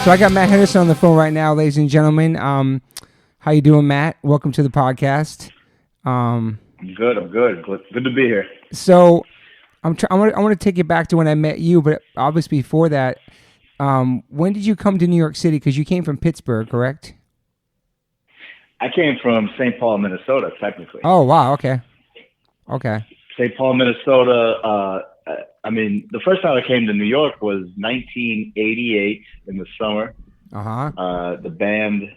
So I got Matt Henderson on the phone right now, ladies and gentlemen. How you doing, Matt? Welcome to the podcast. I'm good. Good to be here. So I want to take you back to when I met you, but obviously before that, when did you come to New York City? Because you came from Pittsburgh, correct? I came from St. Paul, Minnesota, technically. Oh, wow. Okay. St. Paul, Minnesota. The first time I came to New York was 1988 in the summer. The band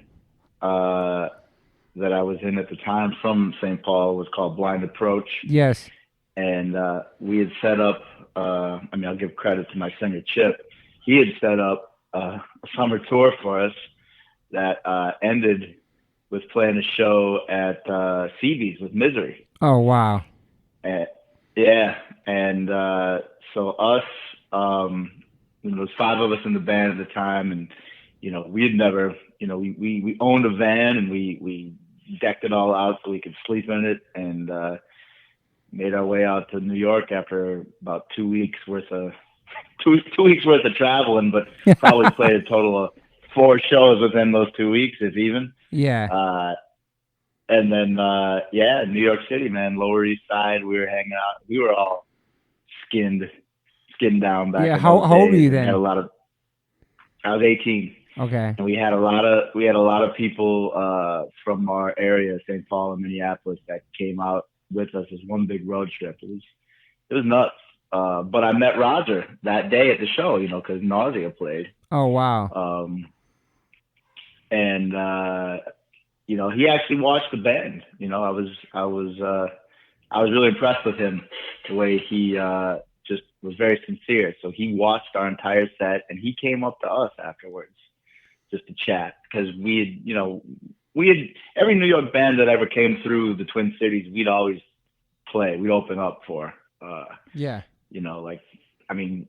that I was in at the time from St. Paul was called Blind Approach. Yes. And we had set up, I'll give credit to my singer, Chip. He had set up a summer tour for us that ended with playing a show at CB's with Misery. Oh, wow. So us, there was 5 of us in the band at the time, and we had never, we owned a van, and we decked it all out so we could sleep in it, and made our way out to New York after about 2 weeks worth of 2 weeks worth of traveling, but probably played a total of 4 shows within those 2 weeks, if even. Yeah. And then, New York City, man, Lower East Side, we were hanging out. We were all skinned down back. Yeah. In How those old were days. you then? I was 18. Okay. And we had a lot of people from our area, St. Paul and Minneapolis, that came out with us as one big road trip. It was nuts. But I met Roger that day at the show, because Nausea played. Oh, wow. He actually watched the band. I was really impressed with him, the way he just was very sincere. So he watched our entire set, and he came up to us afterwards just to chat, because we had every New York band that ever came through the Twin Cities, we'd always play. We'd open up for.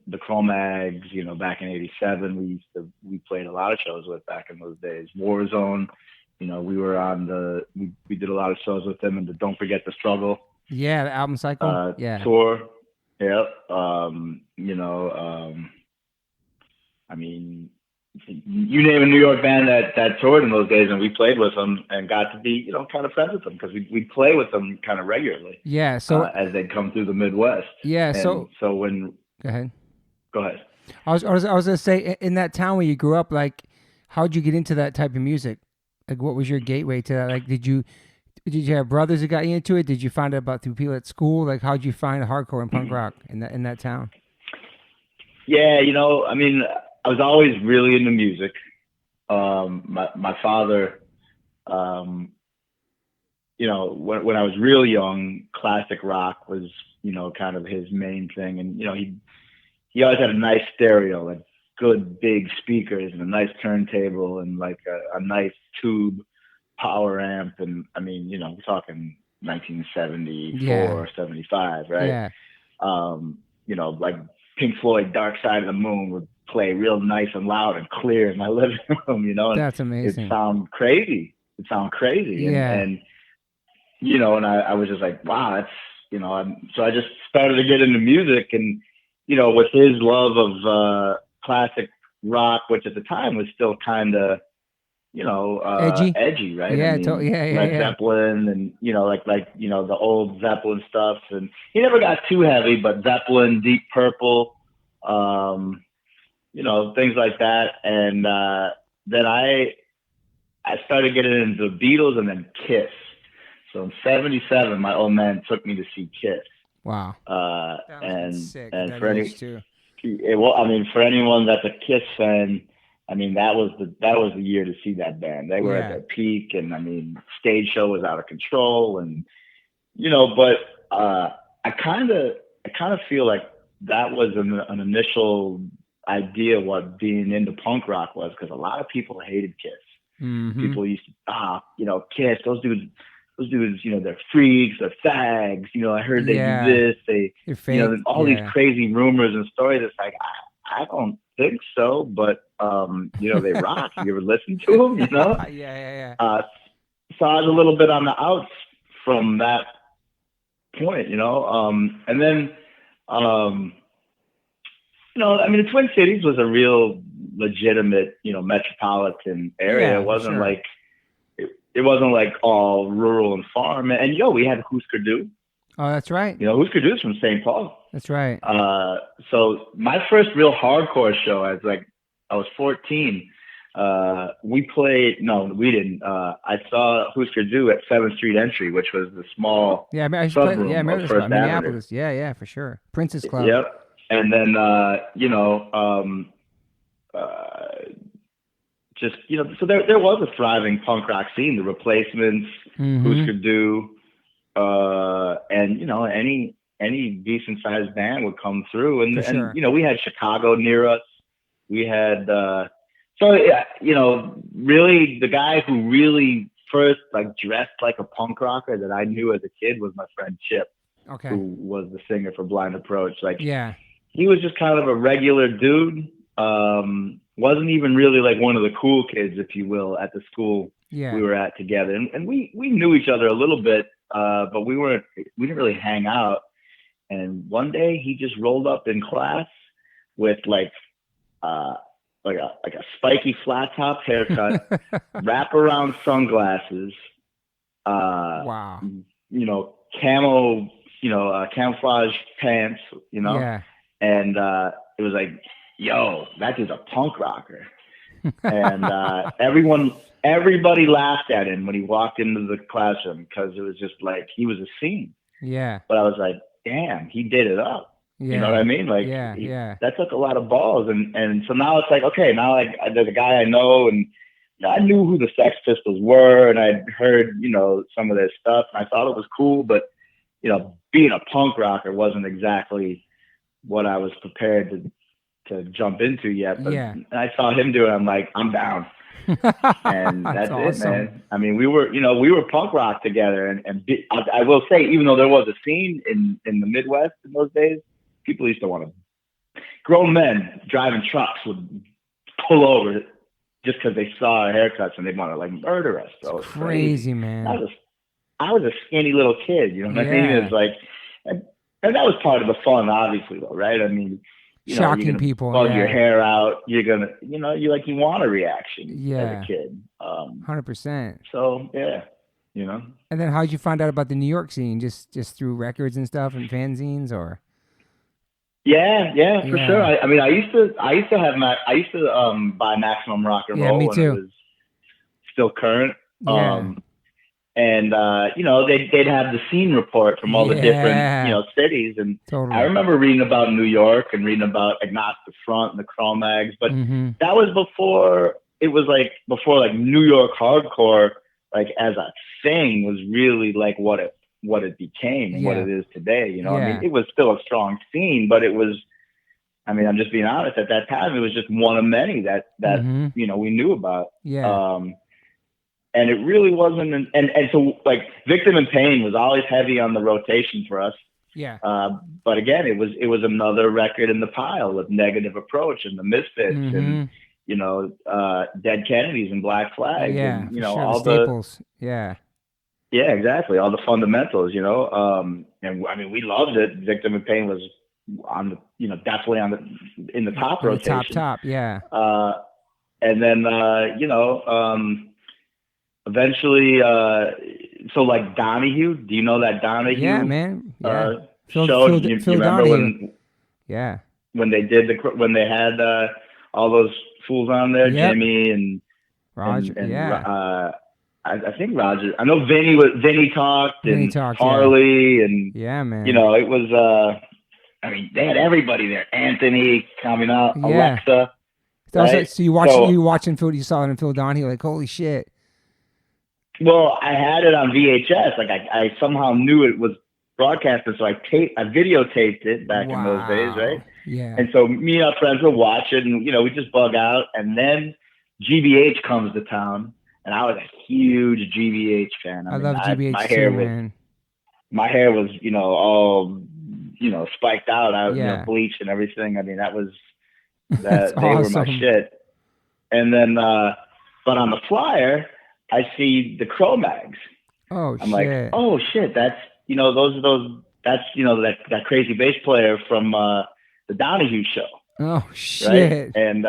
The Cro-Mags, back in '87, we played a lot of shows with back in those days. Warzone, we were on we did a lot of shows with them in the Don't Forget the Struggle. Yeah, the album cycle. Tour. Yep. You name a New York band that toured in those days, and we played with them and got to be, kind of friends with them, because we'd play with them kind of regularly. Yeah. So as they'd come through the Midwest. Yeah. And so when. Go ahead. I was going to say, in that town where you grew up, like, how'd you get into that type of music? Like, what was your gateway to that? Like, did you have brothers that got you into it? Did you find it about through people at school? Like, how'd you find hardcore and punk rock in that town? Yeah, I was always really into music. My father, when I was real young, classic rock was, kind of his main thing. And, he always had a nice stereo, like good big speakers and a nice turntable and like a nice tube power amp. And we're talking 1974, 75, right? Yeah. Like Pink Floyd, Dark Side of the Moon would play real nice and loud and clear in my living room, and that's amazing. It sound crazy. Yeah. And I was just like, wow, that's, so I just started to get into music, and, with his love of classic rock, which at the time was still kind of, edgy, right? Yeah, Led Zeppelin, and the old Zeppelin stuff, and he never got too heavy, but Zeppelin, Deep Purple, things like that. And then I started getting into the Beatles and then Kiss. So in '77, my old man took me to see Kiss. Wow. Sick. And for for anyone that's a Kiss fan, that was the year to see that band. They were at their peak, and stage show was out of control, and but I kind of feel like that was an initial idea what being into punk rock was, because a lot of people hated Kiss. Mm-hmm. People used to Kiss, those dudes, they're freaks, they're fags. I heard they do this, all these crazy rumors and stories. It's like, I don't think so, but they rock. You ever listen to them? Yeah. So I was a little bit on the outs from that point, and then the Twin Cities was a real legitimate, metropolitan area. Yeah, It wasn't sure. like it wasn't like all rural and farm. And we had Husker Du. Oh, that's right. Husker Du is from St. Paul. That's right. So my first real hardcore show, I was 14. We played. No, we didn't. I saw Husker Du at 7th Street Entry, which was the small Yeah, I subroom yeah, I remember of this First spot, Avenue. Minneapolis. Yeah, yeah, for sure. Princess Club. Yep. And then just so there was a thriving punk rock scene. The Replacements, Husker Du, and any decent sized band would come through, and sure. and we had Chicago near us. We had really the guy who really first dressed like a punk rocker that I knew as a kid was my friend Chip, who was the singer for Blind Approach. He was just kind of a regular dude. Wasn't even really like one of the cool kids, if you will, at the school we were at together. And we knew each other a little bit, but we didn't really hang out. And one day he just rolled up in class with like a spiky flat top haircut, wraparound sunglasses, wow, camo, camouflage pants, and it was like, yo, that dude's a punk rocker. And everybody laughed at him when he walked into the classroom because it was just like he was a scene. Yeah. But I was like, damn, he did it up. Yeah. You know what I mean? Like, that took a lot of balls. And so now it's like, okay, now there's a guy I know, and I knew who the Sex Pistols were, and I'd heard, some of their stuff, and I thought it was cool, but, being a punk rocker wasn't exactly what I was prepared to jump into yet. But I saw him do it. I'm like, I'm down. And that's awesome. It, man. I mean, we were punk rock together, and I will say, even though there was a scene in the Midwest in those days, people used to want to. Grown men driving trucks would pull over just because they saw our haircuts and they'd want to murder us. So it's crazy, man. I was a skinny little kid. You know what I mean? It was like, and that was part of the fun, obviously, though, right? I mean. Shocking people. Bug your hair out. You're gonna, you want a reaction as a kid. 100%. So And then how'd you find out about the New York scene? Just through records and stuff and fanzines, or? Yeah, for sure. I mean, I used to buy Maximum Rock and Roll me when too. it was still current. Yeah. And they'd have the scene report from all the different cities, and totally. I remember reading about New York and reading about Agnostic Front and the Cro-Mags, but that was before New York hardcore as a thing was really what it became and what it is today. I mean, it was still a strong scene, but it was. I mean, I'm just being honest. At that time, it was just one of many that we knew about. Yeah. And it really wasn't, and so Victim in Pain was always heavy on the rotation for us. Yeah. But again, it was another record in the pile with Negative Approach and the Misfits and Dead Kennedys and Black Flag. Yeah. And, all the staples. Yeah, exactly. All the fundamentals. And I mean, we loved it. Victim in Pain was on the definitely in the top rotation. Top. Yeah. And then eventually, so Donahue, do you know that Donahue? Yeah, man. Yeah. Show? Phil you remember Donahue. when they did when they had all those fools on there, Jimmy and Roger, and I think Roger. I know Vinny talked and Harley and man. It was. I mean, they had everybody there. Anthony coming out, Alexa. Right? So you watching Phil? You saw it in Phil Donahue, holy shit. Well, I had it on VHS. I somehow knew it was broadcasted, so I videotaped it back in those days, right? Yeah. And so me and our friends would watch it, and we just bug out. And then GBH comes to town, and I was a huge GBH fan. I love GBH too, man. My hair was, all, spiked out, bleached and everything. I mean, that was they were my shit. And then, but on the flyer, I see the Cro-Mags. Oh, I'm like, oh shit, that's that's that crazy bass player from the Donahue show. Oh shit. Right? And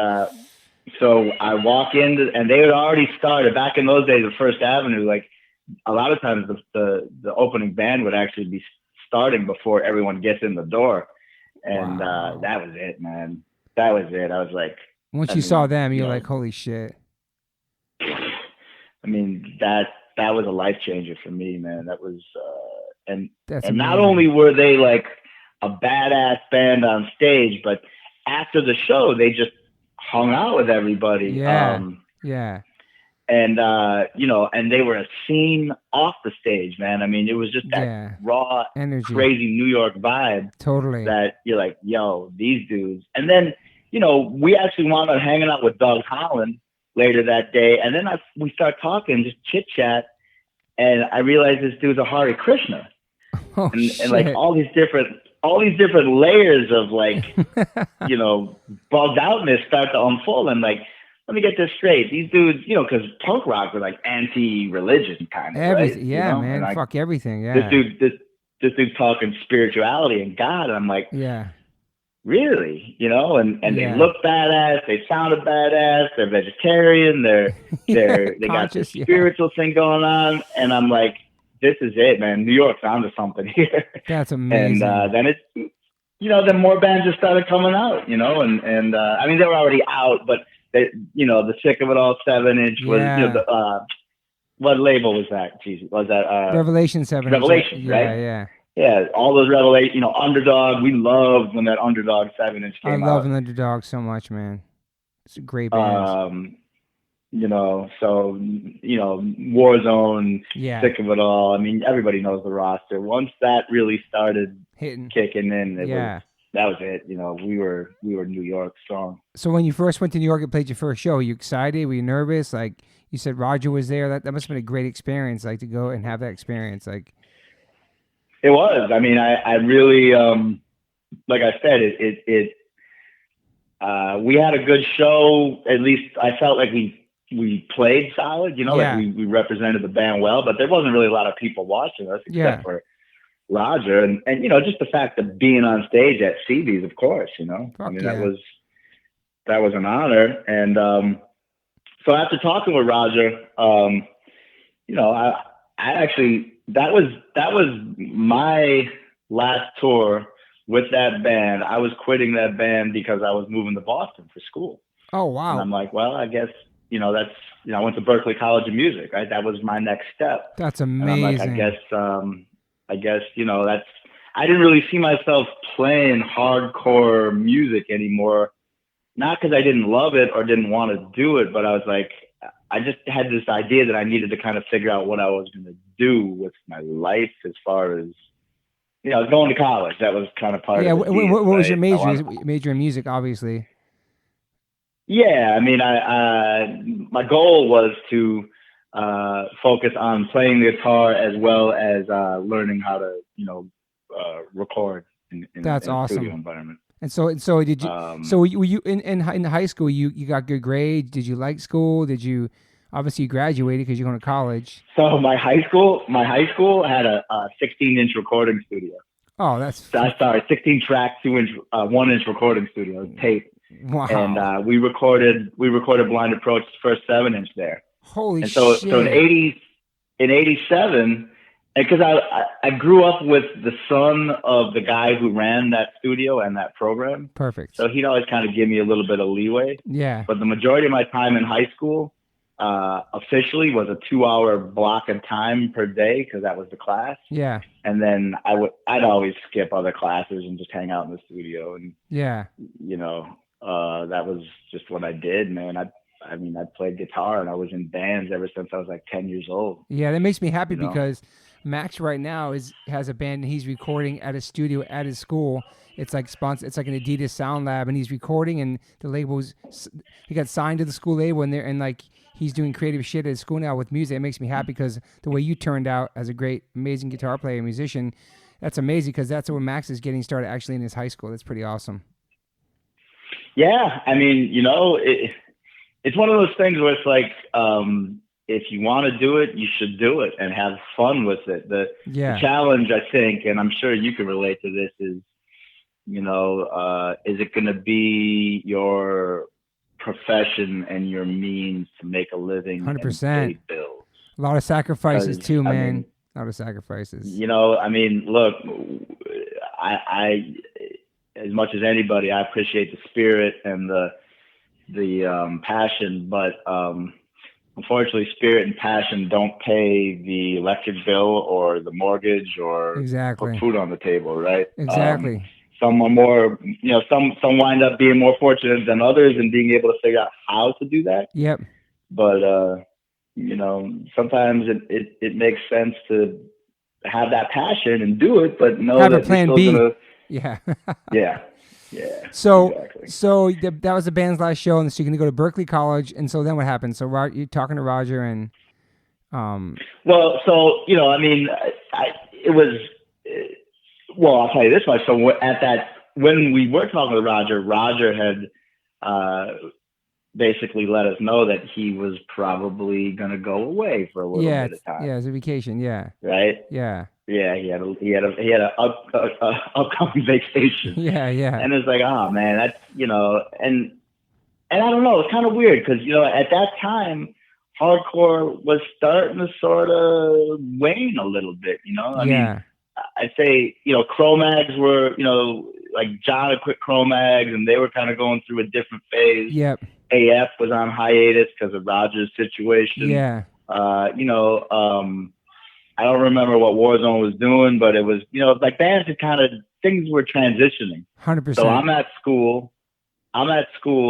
So I walk in, and they had already started back in those days. The First Avenue, like a lot of times, the opening band would actually be starting before everyone gets in the door, and Wow. that was it, man. That was it. I was like, Once I you saw mean, them, you you're know, like, holy shit. I mean that was a life changer for me, man. That was and That's and not amazing. only were they like a badass band on stage, but after the show they just hung out with everybody. Yeah. Yeah. And and they were a scene off the stage, man. I mean, it was just that Yeah. raw, Energy. crazy New York vibe Totally. that you're like, yo, these dudes. And then, we actually wound up hanging out with Doug Holland later that day. And then we start talking, just chit chat. And I realized this dude's a Hare Krishna. Oh And like shit. all these different layers of like, bugged outness start to unfold. And like, let me get this straight. These dudes, because punk rock was like anti-religion kind of, right? Everything. Yeah, And man. I, Fuck everything. this Yeah. dude, this dude's talking spirituality and God. And I'm like, Yeah. really? And they Yeah. look badass. They sounded badass. They're vegetarian. Yeah. They got this Conscious. Yeah. spiritual thing going on. And I'm like, this is it, man. New York's onto something here. That's And amazing. then then more bands just started coming out, and I mean, they were already out, but the Sick of It All 7-inch was, Yeah. what label was that? Jesus, was that Revelation 7-inch. Revelation, Yeah. right? Yeah. Yeah, all those Revelation, Underdog. We loved when that Underdog 7-inch I came love out. an Underdog so much, man. It's a great band. Um, so Warzone, Yeah. Sick of It All. I mean, everybody knows the roster. Once that really started Hitting. kicking in, Yeah. that was it. We were New York strong. So when you first went to New York and played your first show, were you excited? Were you nervous? Like you said, Roger was there. That must have been a great experience. Like to go and have that experience. Like It was. I mean, I really, like I said, we had a good show. At least I felt like we played solid. Like yeah. we represented the band well. But there wasn't really a lot of people watching us Yeah. except for Roger, and just the fact of being on stage at CB's, of course. I Fuck mean, yeah. that was an honor. And so after talking with Roger, I actually that was my last tour with that band. I was quitting that band because I was moving to Boston for school. Oh And wow. I'm like, well, I guess that's I went to Berklee College of Music, right? That was my next step. That's And I'm like, I amazing. guess that's. I didn't really see myself playing hardcore music anymore. Not because I didn't love it or didn't want to do it, but I was like, I just had this idea that I needed to kind of figure out what I was going to do with my life as far as, I was going to college. That was kind of part Yeah. of the deal. What was your Right? major? Major in music, obviously. Yeah, I mean, my goal was to focus on playing the guitar as well as learning how to, record in That's a awesome. studio environment. And so did you? So were you in high school? You got good grades? Did you like school? Did you? Obviously, you graduated because you're going to college. So my high school had a 16-inch recording studio. Oh, that's 16 track, 2-inch, 1-inch recording studio, tape. wow. And we recorded Blind Approach's first 7-inch there. Holy and so, shit! So in '87, because I grew up with the son of the guy who ran that studio and that program. Perfect. So he'd always kind of give me a little bit of leeway. Yeah. But the majority of my time in high school officially was a 2-hour block of time per day because that was the class. Yeah. And then I'd always skip other classes and just hang out in the studio. And yeah, that was just what I did, man. I played guitar and I was in bands ever since I was like 10 years old. Yeah, that makes me happy because Max right now has a band and he's recording at a studio at his school. It's like It's like an Adidas Sound Lab, and he's recording, and the labels. He got signed to the school label, and like he's doing creative shit at his school now with music. It makes me happy because the way you turned out as a great, amazing guitar player and musician, that's amazing because that's where Max is getting started actually in his high school. That's pretty awesome. Yeah, I mean, it's one of those things where it's like, if you want to do it, you should do it and have fun with it. The challenge, I think, and I'm sure you can relate to this, is, is it going to be your profession and your means to make a living 100%. and pay bills. A lot of sacrifices too, man. I mean, a lot of sacrifices. You know, I mean, look, I as much as anybody, I appreciate the spirit and the passion, but unfortunately, spirit and passion don't pay the electric bill or the mortgage or Exactly. put food on the table, right? Exactly. Some are more, you know, some wind up being more fortunate than others and being able to figure out how to do that. Yep. But you know, sometimes it makes sense to have that passion and do it, but know have that a plan you're still B. gonna, Yeah. Yeah. So exactly. so that was the band's last show, and so you're gonna go to Berkeley College, and so then what happened? So you're talking to Roger and Well, so you know, I mean, it was. Well, I'll tell you this much. So when we were talking to Roger, Roger had basically let us know that he was probably going to go away for a little bit of time. Yeah, it's a vacation. Yeah. Right. Yeah. Yeah, he had a upcoming vacation. Yeah. And it's like, oh man, that's, you know, and I don't know, it's kind of weird because, you know, at that time, hardcore was starting to sort of wane a little bit, you know. I mean, I'd say, you know, Cro-Mags were, you know, like John had quit Cro-Mags and they were kind of going through a different phase. Yep. AF was on hiatus because of Roger's situation. Yeah. You know, I don't remember what Warzone was doing, but it was, you know, like bands had kind of, things were transitioning. 100%. So I'm at school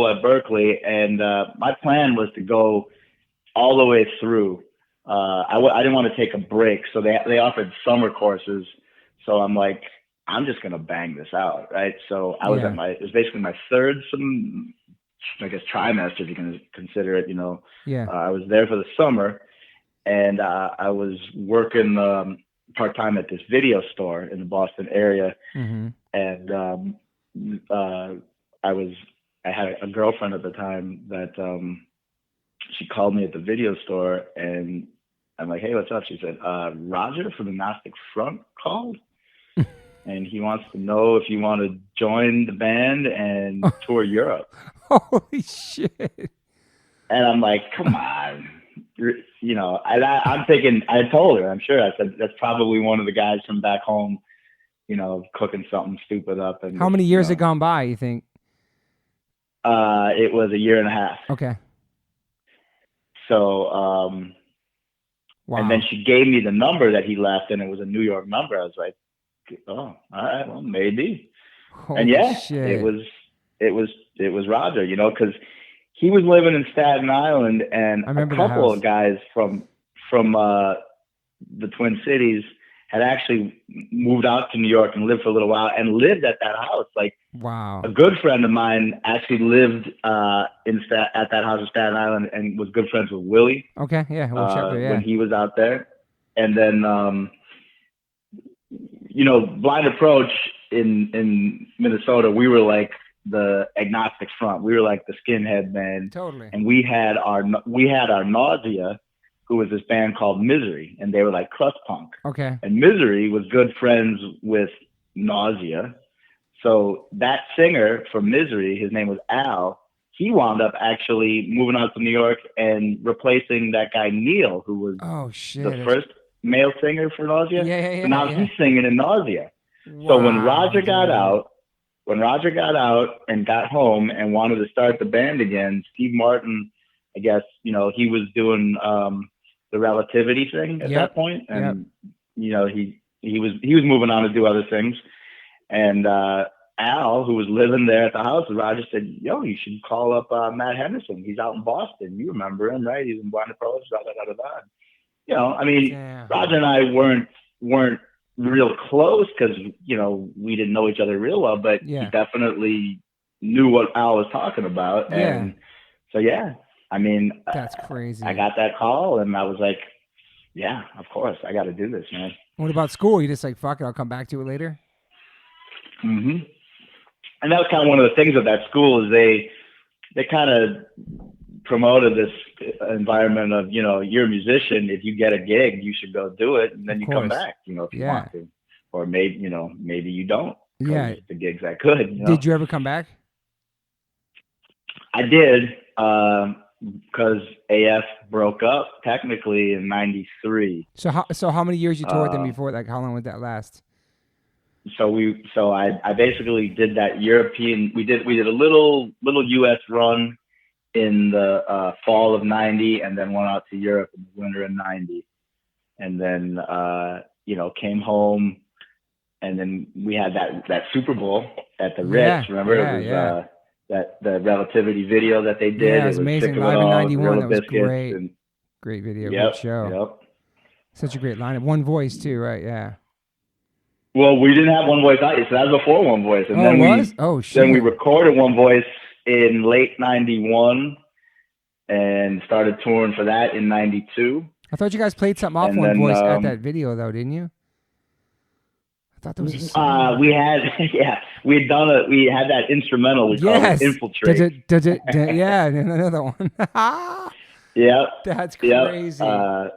at Berkeley, and my plan was to go all the way through. I didn't want to take a break, so they offered summer courses. So I'm like, I'm just gonna bang this out, right? So I was it was basically my third, I guess, trimester, if you can consider it. You know, I was there for the summer, and I was working part time at this video store in the Boston area, and I had a girlfriend at the time that she called me at the video store, and I'm like, hey, what's up? She said, Roger from the Agnostic Front called, and he wants to know if you want to join the band and tour Europe. Holy shit. And I'm like, come on. You know, I'm thinking, I told her, I'm sure, I said, that's probably one of the guys from back home, you know, cooking something stupid up. And how many years had gone by, you think? It was a year and a half. Okay. So, wow. And then she gave me the number that he left, and it was a New York number. I was like, oh, all right, well, maybe. Holy and shit. it was Roger, you know, because he was living in Staten Island, and a couple of guys from the Twin Cities had actually moved out to New York and lived for a little while and lived at that house. Like, wow. A good friend of mine actually lived at that house in Staten Island and was good friends with Willie. Okay, yeah, when he was out there. And then, you know, Blind Approach in Minnesota, we were like the Agnostic Front. We were like the skinhead band. Totally. And we had our Nausea, who was this band called Misery, and they were like crust punk. Okay. And Misery was good friends with Nausea. So that singer from Misery, his name was Al, he wound up actually moving out to New York and replacing that guy Neil, who was the first male singer for Nausea. Yeah. So now he's singing in Nausea. Wow, so when Roger got out and got home and wanted to start the band again, Steve Martin, I guess, you know, he was doing the Relativity thing at that point, and you know, he was moving on to do other things. And Al, who was living there at the house, Roger said, yo, you should call up Matt Henderson. He's out in Boston. You remember him, right? He's in Blind Approach, You know, I mean, Roger and I weren't real close because, you know, we didn't know each other real well, but he definitely knew what Al was talking about. And so, I mean, that's crazy. I got that call and I was like, yeah, of course, I got to do this, man. What about school? You just like, fuck it, I'll come back to it later? Mm-hmm. And that was kind of one of the things of that school is they kind of promoted this environment of, you know, you're a musician. If you get a gig, you should go do it, and then you come back, you know, if you want to, or maybe, you know, maybe you don't. Yeah, the gigs that could. You know? Did you ever come back? I did. because AF broke up technically in '93. So how many years you toured them before? Like how long would that last? So I basically did that European. We did a little U.S. run in the fall of '90, and then went out to Europe in the winter of '90, and then came home, and then we had that Super Bowl at the Ritz. Remember, it was that the Relativity video that they did. Yeah, it was amazing. Live in '91, that was great. Great video, great show. Yep. Such a great lineup. One Voice too, right? Yeah. Well, we didn't have One Voice out yet, so that was before One Voice. And then then we recorded One Voice in late '91 and started touring for that in '92. I thought you guys played something off One Voice at that video, though, didn't you? I thought there was a song. We had that instrumental we called Infiltrate. Yeah, another one. Yeah. That's crazy. Yeah,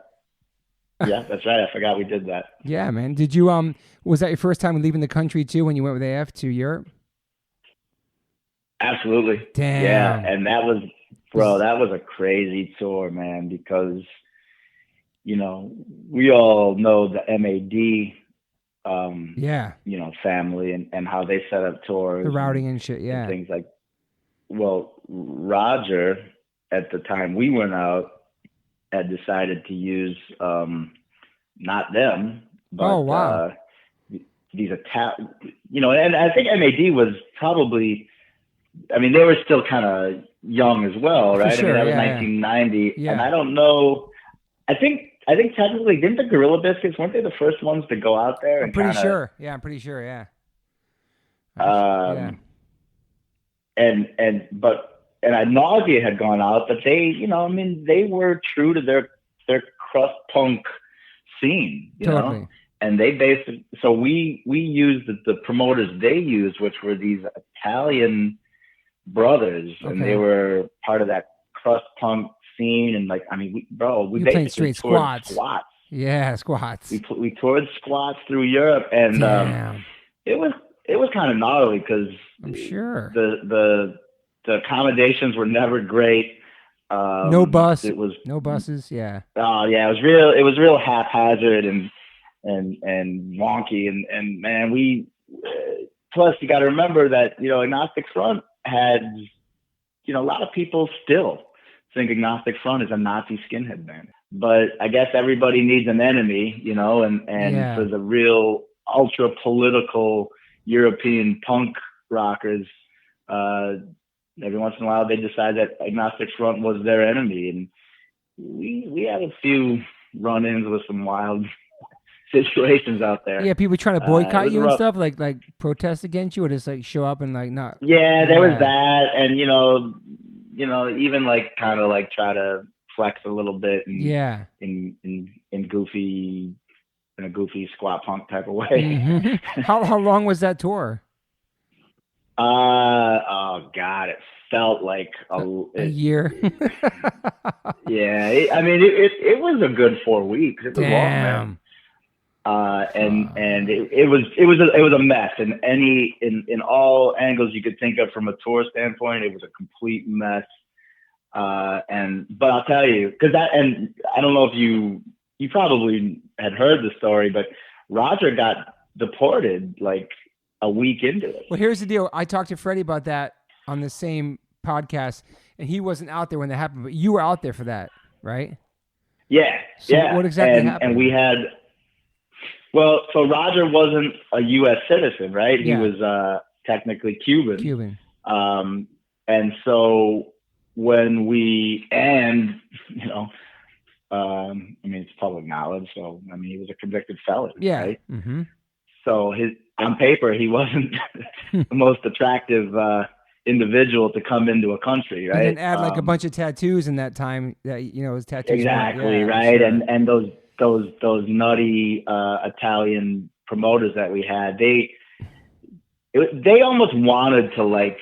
that's right. I forgot we did that. Yeah, man. Did you was that your first time leaving the country too when you went with AF to Europe? Absolutely. Damn. Yeah, and that was a crazy tour, man, because we all know the MAD family and how they set up tours. The routing and shit, yeah. And things like, Roger, at the time we went out, had decided to use not them, but these and I think MAD was probably, I mean, they were still kind of young as well, right? Sure, I mean, that was 1990, and I don't know. I think technically, didn't the Gorilla Biscuits, weren't they the first ones to go out there? I'm pretty sure. Yeah, I'm pretty sure. Yeah. And Nausea had gone out, but they, they were true to their crust punk scene, you know, and they basically, so we used the promoters they used, which were these Italian brothers, and they were part of that crust punk scene. And like, I mean, we basically straight toured squats. Yeah, squats. We toured squats through Europe, and it was kind of gnarly because I'm sure the accommodations were never great. No buses. Yeah. Oh yeah, it was real haphazard and wonky, and man, we plus you got to remember that Agnostic Front had a lot of people still think Agnostic Front is a Nazi skinhead band, but I guess everybody needs an enemy, and for the real ultra political European punk rockers, every once in a while they decide that Agnostic Front was their enemy, and we had a few run-ins with some wild situations out there. Yeah, people trying to boycott you and stuff, like protest against you, or just like show up and like not. Yeah, there was that, and even like kind of like try to flex a little bit, and in a goofy squat punk type of way. Mm-hmm. How long was that tour? Oh God, it felt like a year. Yeah, it was a good 4 weeks. It was long, man. And it was a mess, and in all angles you could think of from a tour standpoint, it was a complete mess. But I'll tell you, and I don't know if you probably had heard the story, but Roger got deported like a week into it. Well, here's the deal. I talked to Freddie about that on the same podcast, and he wasn't out there when that happened, but you were out there for that, right? Yeah. So what exactly happened? And we had, so Roger wasn't a U.S. citizen, right? He was technically Cuban. And so when it's public knowledge, so he was a convicted felon, right? Mm-hmm. So on paper, he wasn't the most attractive individual to come into a country, right? And add like a bunch of tattoos in that time that his tattoos. Exactly, right. Sure. And those nutty Italian promoters that we had, they almost wanted to like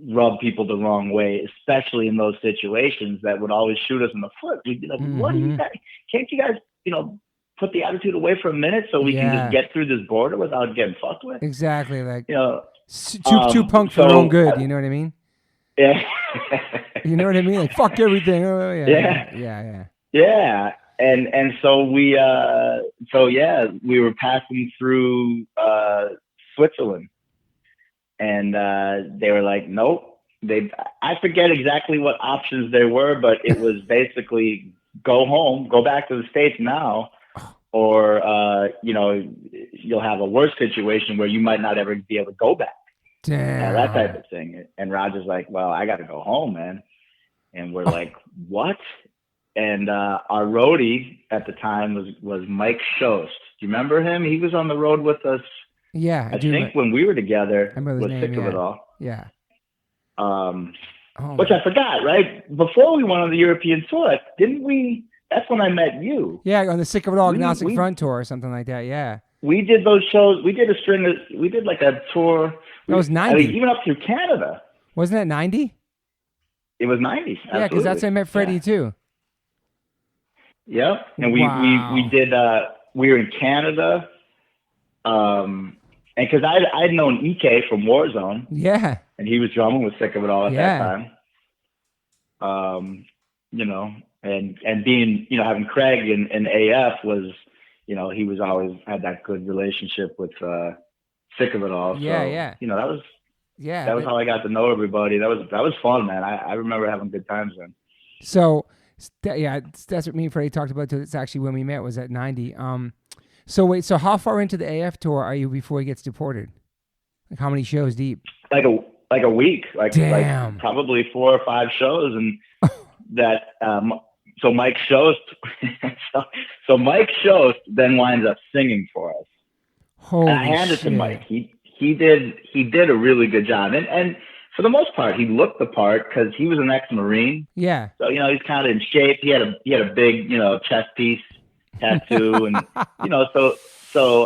rub people the wrong way, especially in those situations that would always shoot us in the foot. We'd be like, what do you guys? Can't you guys, put the attitude away for a minute so we can just get through this border without getting fucked with? Exactly, like too punk for their own good. You know what I mean? Yeah. You know what I mean? Like fuck everything. Oh yeah, Yeah. yeah. Yeah. And so we were passing through Switzerland, and they were like, nope. I forget exactly what options there were, but it was basically go home, go back to the States now, or you'll have a worse situation where you might not ever be able to go back. That type Damn. of thing. And Roger's like, well, I got to go home, man. And we're like, what? And our roadie at the time was Mike Shost. Do you remember him? He was on the road with us. Yeah, I think when we were together, I remember his was name. Sick of It All. Yeah. Which I forgot, right? Before we went on the European tour, didn't we? That's when I met you. Yeah, on the Sick of It All Agnostic Front tour or something like that. Yeah. We did those shows. We did a string of. We did like a tour. That was 90. I mean, even up through Canada. Wasn't that 90? It was 90. Yeah, because that's when I met Freddie too. Yep, and we did. We were in Canada, and because I'd known EK from Warzone. Yeah. And he was drumming with Sick of It All at that time. And being, having Craig in AF was, he was always had that good relationship with Sick of It All. Yeah, so, that was how I got to know everybody. That was fun, man. I remember having good times then. So, that's what me and Freddie talked about. It's actually when we met was at 90. So wait, so how far into the AF tour are you before he gets deported? Like how many shows deep? Like a week, like probably 4 or 5 shows, and that. So Mike Shost, so Mike Shost then winds up singing for us. Holy and I handed shit. to Mike. He did a really good job, and for the most part, he looked the part because he was an ex-Marine. Yeah. So he's kind of in shape. He had a big chest piece tattoo, and so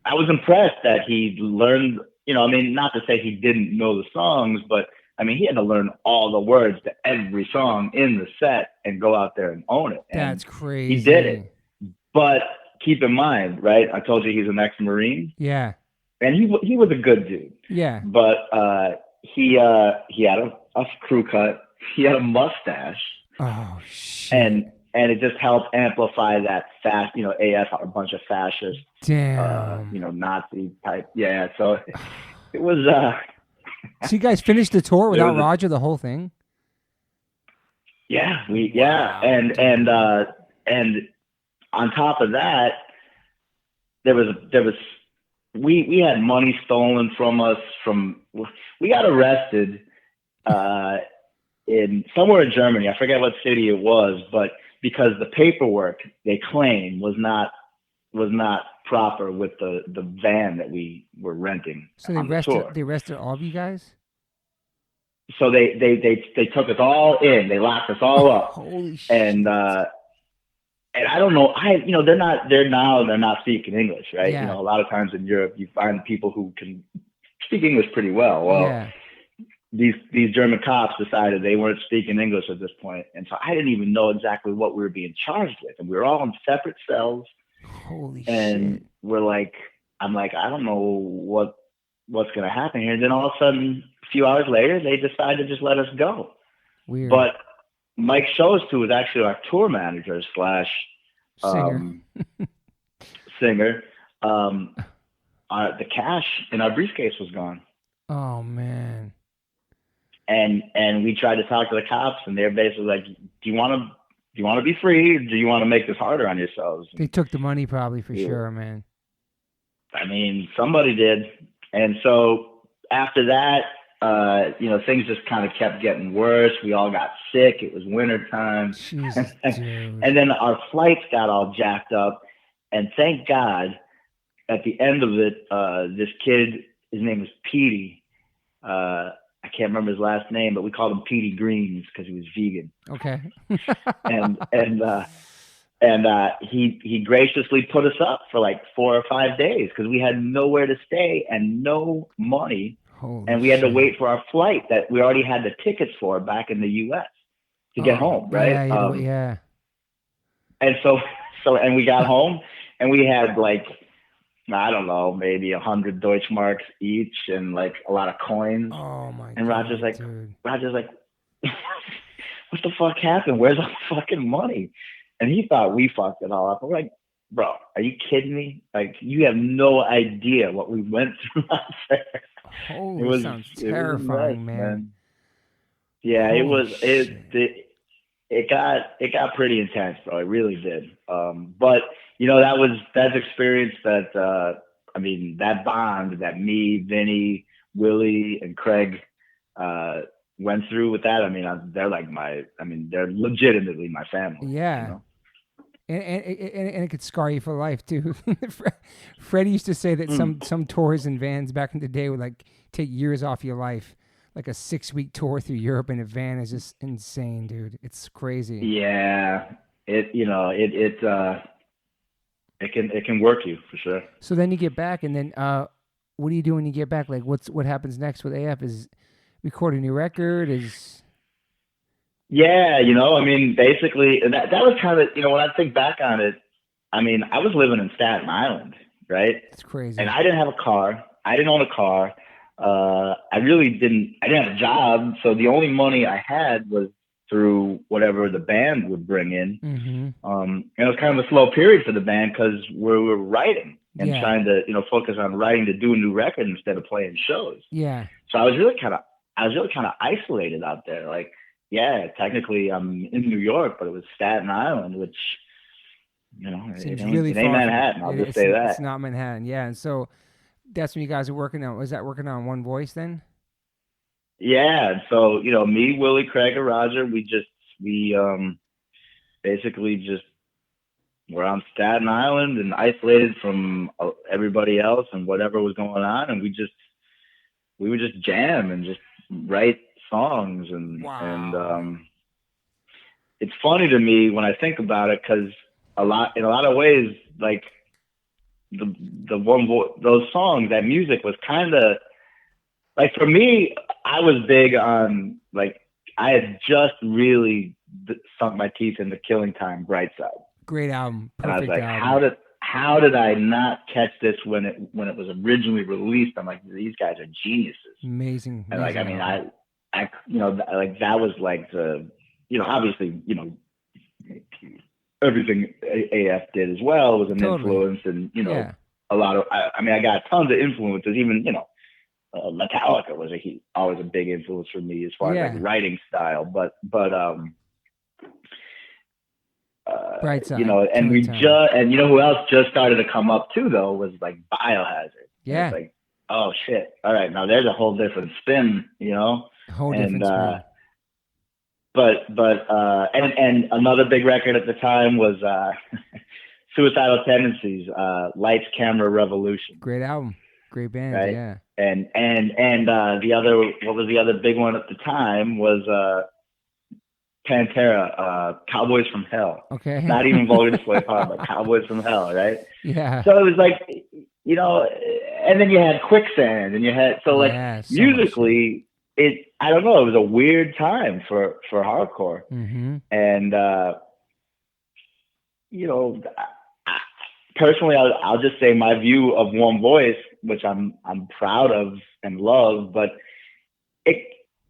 I was impressed that he learned. Not to say he didn't know the songs, but he had to learn all the words to every song in the set and go out there and own it. And that's crazy. He did it. But keep in mind, right? I told you he's an ex-Marine. Yeah. And he was a good dude. Yeah. But he had a crew cut. He had a mustache. Oh shit. And it just helped amplify that AF are a bunch of fascists. Damn. Nazi type. Yeah. So it was. So you guys finished the tour without Roger, the whole thing? Yeah, and on top of that, we had money stolen from us. We got arrested in somewhere in Germany. I forget what city it was, but because the paperwork they claim was not proper with the van that we were renting. So they arrested all of you guys? So they took us all in. They locked us all up. Holy shit. And I don't know. They're not speaking English, right? Yeah. A lot of times in Europe, you find people who can speak English pretty well. Well, yeah. These German cops decided they weren't speaking English at this point, and so I didn't even know exactly what we were being charged with, and we were all in separate cells. Holy and shit. I'm like, I don't know what's going to happen here. And then all of a sudden, a few hours later, they decide to just let us go. Weird. But Mike Shost, who was actually our tour manager / singer, the cash in our briefcase was gone. Oh man. And we tried to talk to the cops, and they're basically like, do you want to be free, or do you want to make this harder on yourselves? They took the money probably for sure, man. Somebody did. And so after that, things just kind of kept getting worse. We all got sick. It was wintertime. Jesus, dude. And then our flights got all jacked up. And thank God, at the end of it, this kid, his name was Petey. I can't remember his last name, but we called him Petey Greens because he was vegan. Okay. and he graciously put us up for like 4 or 5 days because we had nowhere to stay and no money. Holy we had to shit. wait for our flight that we already had the tickets for back in the U.S. to get home, right? Yeah. And so we got home and we had like, I don't know, maybe 100 Deutschmarks each and like a lot of coins. Oh my God. And Roger's like, what the fuck happened? Where's all the fucking money? And he thought we fucked it all up. I'm like, bro, are you kidding me? Like, you have no idea what we went through out there. Holy, sounds terrifying, nuts, man. Yeah, Holy it got pretty intense, bro. It really did. But you know, that's experience that I mean, that bond that me, Vinny, Willie, and Craig went through with that. I mean, they're legitimately my family. Yeah. You know? And it could scar you for life too. Freddie used to say that some tours and vans back in the day would like take years off your life. Like a 6-week tour through Europe in a van is just insane, dude. It's crazy. Yeah, it can work you for sure. So then you get back, and then what do you do when you get back? Like, what happens next with AF? Is record a new record? Yeah, you know, I mean, basically, that was kind of, you know, when I think back on it, I mean, I was living in Staten Island, right? It's crazy. And I didn't have a car. I didn't own a car. I didn't have a job. So the only money I had was through whatever the band would bring in. Mm-hmm. And it was kind of a slow period for the band because we were writing and trying to, you know, focus on writing to do a new record instead of playing shows. Yeah. So I was really kind of isolated out there. Like, yeah, technically I'm in New York, but it was Staten Island, which, you know, it ain't Manhattan. I'll just say that. It's not Manhattan. Yeah. And so that's when you guys are working on, was that working on One Voice then? Yeah. So, you know, me, Willie, Craig, and Roger, we basically just were on Staten Island and isolated from everybody else and whatever was going on. And we would just jam and just write songs. And it's funny to me when I think about it, because in a lot of ways, like those songs, that music was kind of like, for me, I was big on, like, I had just really sunk my teeth into Killing Time, Bright Side. Great album. Perfect and I was like, album. how did I not catch this when it was originally released? I'm like, these guys are geniuses. Amazing. And like, I mean, I you know, like, that was like the, you know, obviously, you know, everything AF did as well was an influence, and, you know, a lot of, I mean, I got tons of influences, even, you know, Metallica was always a big influence for me as far as like writing style, but Bright Side, you know, and and you know who else just started to come up too, though, was like Biohazard. Yeah. It's like, oh shit, all right, now there's a whole different spin, you know. Different spin. And another big record at the time was Suicidal Tendencies, Lights, Camera, Revolution. Great album. Great band, right? Yeah. And the other, what was the other big one at the time was Pantera, Cowboys from Hell. Okay. Not even Vulgar Display of Power, but Cowboys from Hell, right? Yeah. So it was like, you know, and then you had Quicksand, and you had, so like, musically, I don't know, it was a weird time for hardcore. Mm-hmm. And, you know, personally, I'll just say my view of One Voice, which I'm proud of and love, but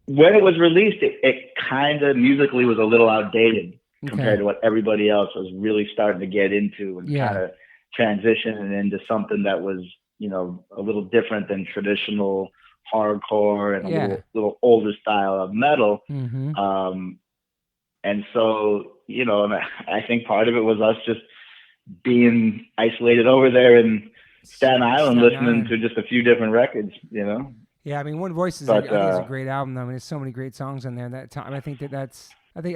when it was released, it kind of musically was a little outdated compared to what everybody else was really starting to get into, and kind of transitioning into something that was, you know, a little different than traditional hardcore and a little older style of metal. Mm-hmm. And so, you know, I think part of it was us just being isolated over there in Staten Island, listening to just a few different records, you know? Yeah, I mean, One Voice is, I think it's a great album. I mean, there's so many great songs on there. That time, I think I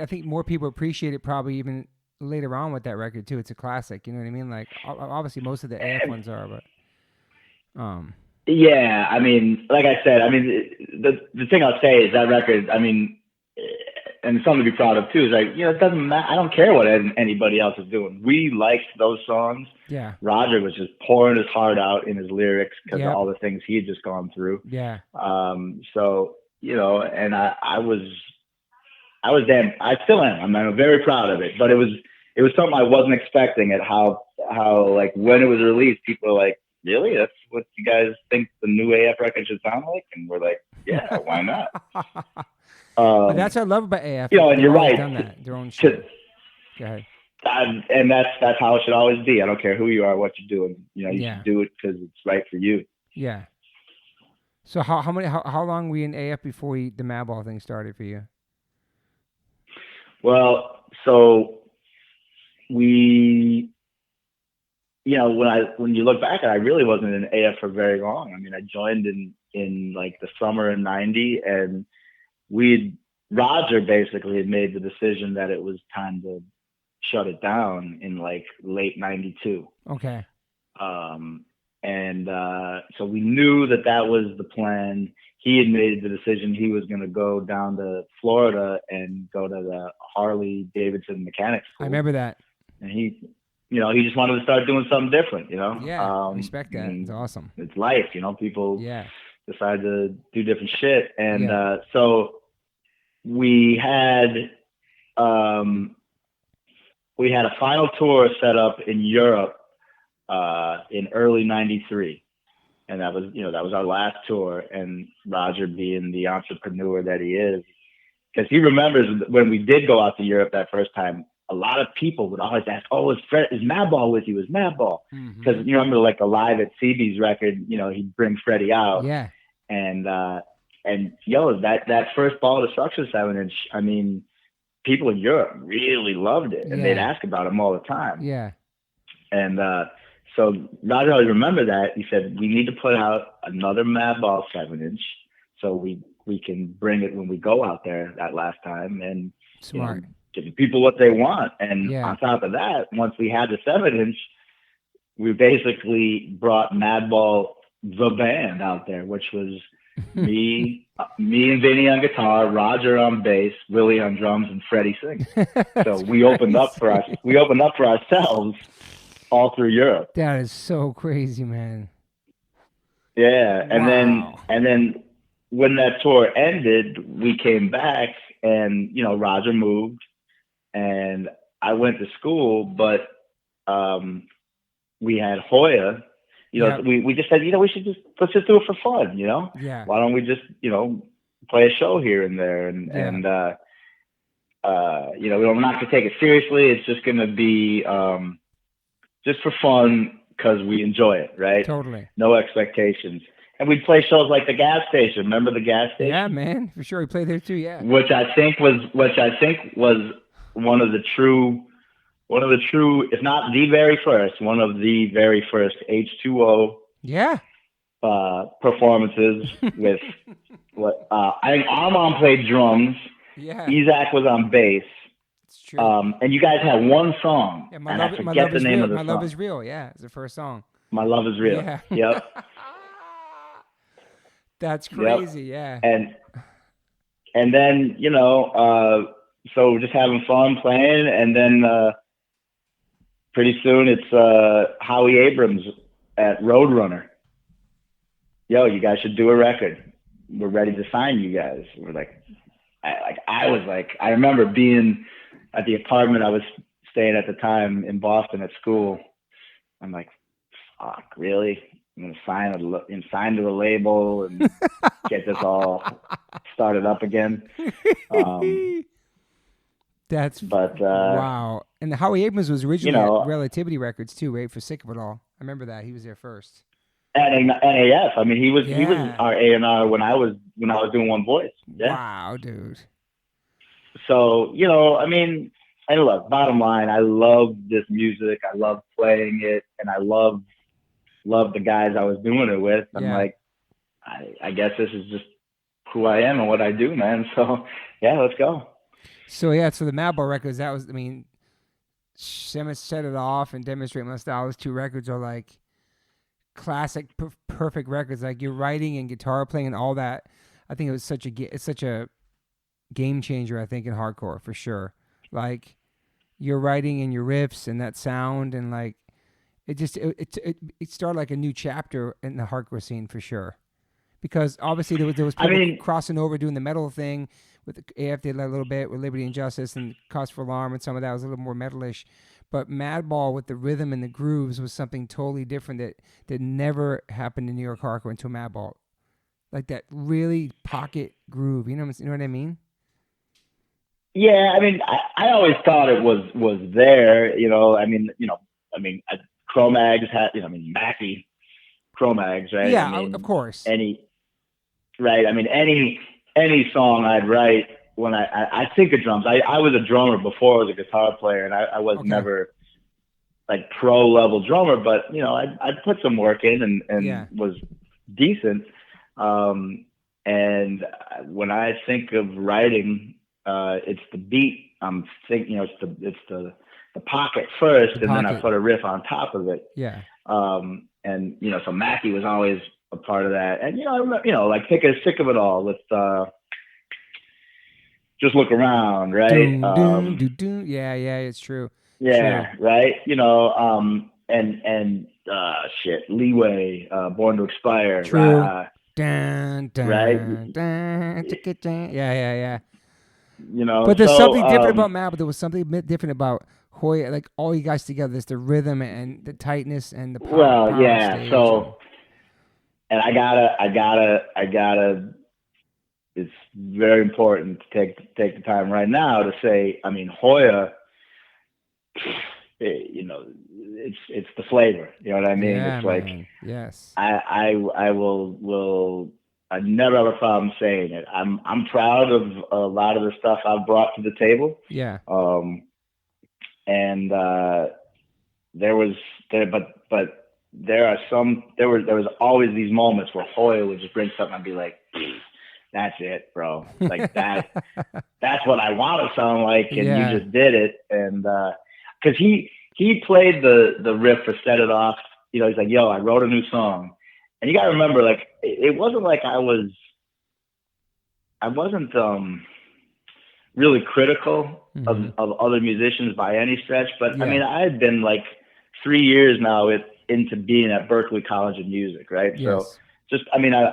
think more people appreciate it probably even later on with that record too. It's a classic, you know what I mean? Like, obviously most of the AF ones are, but yeah, I mean, like I said, I mean, the thing I'll say is that record, I mean, and something to be proud of too, is like, you know, it doesn't matter. I don't care what anybody else is doing. We liked those songs. Yeah. Roger was just pouring his heart out in his lyrics because of all the things he had just gone through. Yeah. So, you know, and I still am. I'm very proud of it, but it was something I wasn't expecting, at how like when it was released, people were like, really? That's what you guys think the new AF record should sound like? And we're like, yeah, why not? But that's what I love about AF. And They've you're always right. done that, their own shit. Go ahead. And that's how it should always be. I don't care who you are, what you're doing. You should do it because it's right for you. Yeah. So how long were you in AF before the Madball thing started for you? Well, so we, when you look back, I really wasn't in AF for very long. I mean, I joined in like the summer of '90, and Roger basically had made the decision that it was time to shut it down in like late '92. Okay. So we knew that was the plan. He had made the decision he was going to go down to Florida and go to the Harley Davidson Mechanics School. I remember that. And he just wanted to start doing something different, Yeah, respect that. It's awesome. It's life, people decide to do different shit. And so we had a final tour set up in Europe in early '93. And that was our last tour. And Roger, being the entrepreneur that he is, because he remembers when we did go out to Europe that first time, a lot of people would always ask, "Oh, is Madball with you? Is Madball?" Because you remember, like, Alive at CB's record, he'd bring Freddie out. Yeah. And that first Ball of Destruction 7-inch, I mean, people in Europe really loved it, and they'd ask about him all the time. Yeah. And so Roger always remembered that. He said, we need to put out another Madball 7-inch so we can bring it when we go out there that last time, and smart. Give the people what they want. And on top of that, once we had the 7-inch, we basically brought Madball the band out there, which was me and Vinny on guitar, Roger on bass, Willie on drums, and Freddie singing. So we opened up for ourselves all through Europe. That is so crazy, man. Yeah, and then when that tour ended, we came back, and Roger moved, and I went to school, but we had Hoya. We just said, let's just do it for fun, Yeah. Why don't we just, play a show here and there, and we don't have to take it seriously. It's just gonna be just for fun because we enjoy it, right? Totally. No expectations. And we'd play shows like the gas station. Remember the gas station? Yeah, man, for sure. We played there too. Yeah. Which I think was one of the true, if not the very first, one of the very first H2O performances with what I think Armand played drums. Yeah. Isaac was on bass. It's true. And you guys had one song. Yeah, and I forget the name of the song. My Love Is Real. Yeah, it's the first song. My Love Is Real. Yeah. Yep. That's crazy. Yep. Yeah. And then, so we're just having fun playing, and then pretty soon it's Howie Abrams at Roadrunner. Yo, you guys should do a record. We're ready to sign you guys. We're like, I remember being at the apartment I was staying at the time in Boston at school. I'm like, fuck, really? I'm gonna sign to a label and get this all started up again. Wow. And Howie Abrams was originally at Relativity Records too, right? For Sick of It All. I remember that he was there first. And AF. I mean, he was our A&R when I was doing One Voice. Yeah. Wow, dude. So I mean, and look, bottom line, I love this music. I love playing it, and I love the guys I was doing it with. I'm like, I guess this is just who I am and what I do, man. So yeah, let's go. So so the Madball records, that was, I mean, Set It Off and Demonstrate My Style, those two records are like classic, perfect records. Like your writing and guitar playing and all that. I think it's such a game changer, I think, in hardcore for sure. Like your writing and your riffs and that sound, and like it started like a new chapter in the hardcore scene for sure. Because obviously there was people crossing over doing the metal thing with the AF did a little bit with Liberty and Justice and Cause for Alarm, and some of that was a little more metalish. But Madball with the rhythm and the grooves was something totally different that never happened in New York hardcore until Madball. like that really pocket groove. You know what I mean? Yeah, I mean, I always thought it was there. Cro-Mags had, Mackie Cro-Mags, right? I Yeah, of mean, course. any right? I mean, any song I'd write when I think of drums. I was a drummer before I was a guitar player, and I was Okay. never like pro level drummer, but I'd put some work in and Yeah. was decent. And when I think of writing, it's the beat. I'm thinking, it's the pocket first, The and then I pocket. put a riff on top of it. Yeah. And so Mackie was always a part of that. And I remember, like sick of it all with just look around, right? Doom, doom, doom, doom. Yeah, it's true. True. Yeah, right. And shit, Leeway, Born to Expire, True. right? Dun, Right. dun, dun, ticka, dun. Yeah. You know, But there's so something different about Matt, but there was something a bit different about Hoya. Like all you guys together, there's the rhythm and the tightness and the well, power on yeah. stage. And And I gotta. It's very important to take the time right now to say. I mean, Hoya. It's the flavor. You know what I mean? yeah, It's like man. Yes. I will. I never have a problem saying it. I'm proud of a lot of the stuff I've brought to the table. Yeah. And but there was always these moments where Hoya would just bring something and be like, that's it, bro. Like that's what I want to sound like, and Yeah. you just did it. And because he played the riff for Set It Off. He's like, yo, I wrote a new song. And you gotta remember, like, it wasn't like I wasn't really critical of other musicians by any stretch, but Yeah. I mean, I had been like 3 years now into being at Berklee College of Music, right? Yes. So just, I mean, I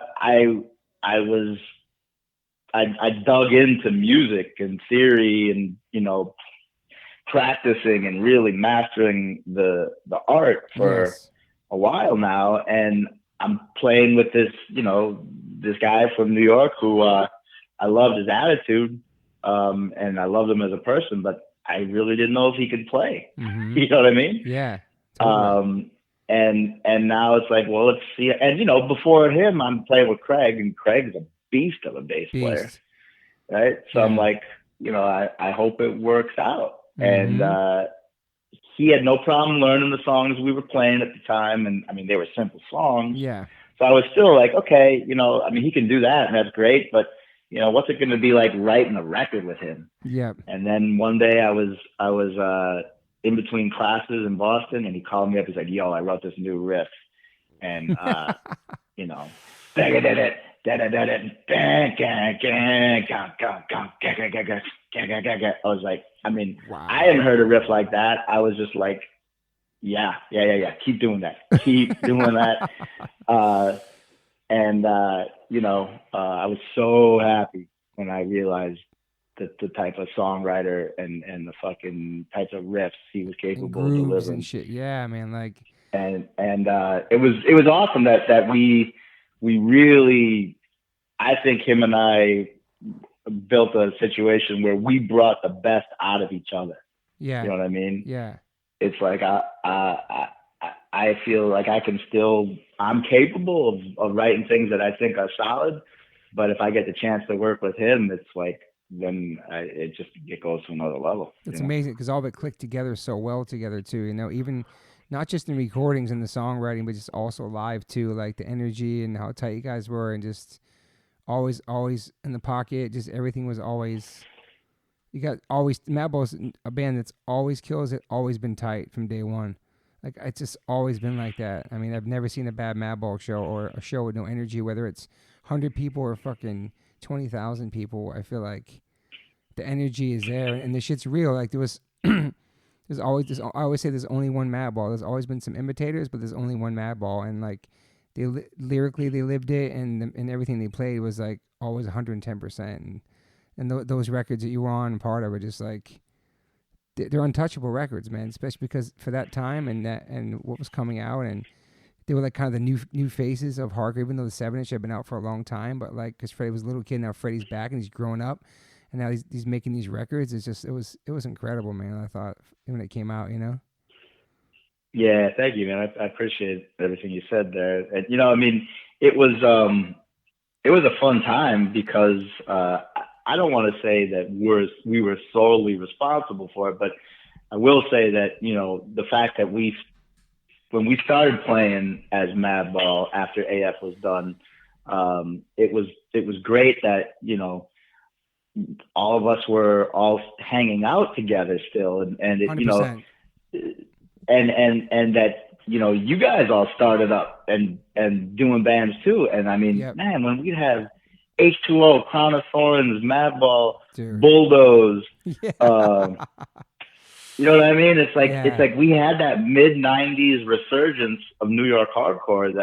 dug into music and theory and practicing and really mastering the art for Yes. a while now, and I'm playing with this guy from New York who I loved his attitude, and I loved him as a person, but I really didn't know if he could play. You know what I mean? Yeah. Totally. And now it's like, well, let's see. And before him, I'm playing with Craig, and Craig's a beast of a bass player, right? So I'm like, I hope it works out. And he had no problem learning the songs we were playing at the time, and I mean, they were simple songs. Yeah. So I was still like, okay, I mean, he can do that, and that's great, but what's it going to be like writing a record with him? Yeah. And then one day I was in between classes in Boston, and he called me up. He's like, yo, I wrote this new riff, and I was like, I mean, wow. I hadn't heard a riff like that. I was just like, yeah. Keep doing that. Keep doing that. I was so happy when I realized that the type of songwriter and the fucking types of riffs he was capable of delivering. And shit. Yeah, man. Like, and it was awesome that we really, I think him and I built a situation where we brought the best out of each other. Yeah. You know what I mean? Yeah. It's like I feel like I'm capable of writing things that I think are solid, but if I get the chance to work with him, it's like, then it goes to another level. It's amazing because all of it clicked together so well together too. Even not just in recordings and the songwriting, but just also live too. Like the energy and how tight you guys were, and just always in the pocket. Just everything was always. You got always Madball's a band that's always kills it. Always been tight from day one. Like it's just always been like that. I mean, I've never seen a bad Madball show or a show with no energy, whether it's 100 people or fucking 20,000 people. I feel like the energy is there and the shit's real. Like there's always this. I always say there's only one Madball. There's always been some imitators, but there's only one Madball. And like lyrically, they lived it, and everything they played was like always 110%. And those records that you were on part of are just like they're untouchable records, man. Especially because for that time and what was coming out, and they were like kind of the new faces of hardcore, even though the 7-inch had been out for a long time. But like, because Freddie was a little kid, now Freddie's back and he's growing up, and now he's making these records. It's just it was incredible, man. I thought when it came out, you know. Yeah, thank you, man. I appreciate everything you said there. And you know, I mean, it was a fun time because I don't want to say that we were solely responsible for it, but I will say that, you know, the fact that when we started playing as Madball after AF was done, it was great that, you know, all of us were all hanging out together still, and it, you know, 100%. and that, you know, you guys all started up and doing bands too, and I mean, man, when we'd have H2O, Crown of Thorns, Madball, Dude. Bulldoze, Yeah. you know what I mean? It's like we had that mid '90s resurgence of New York hardcore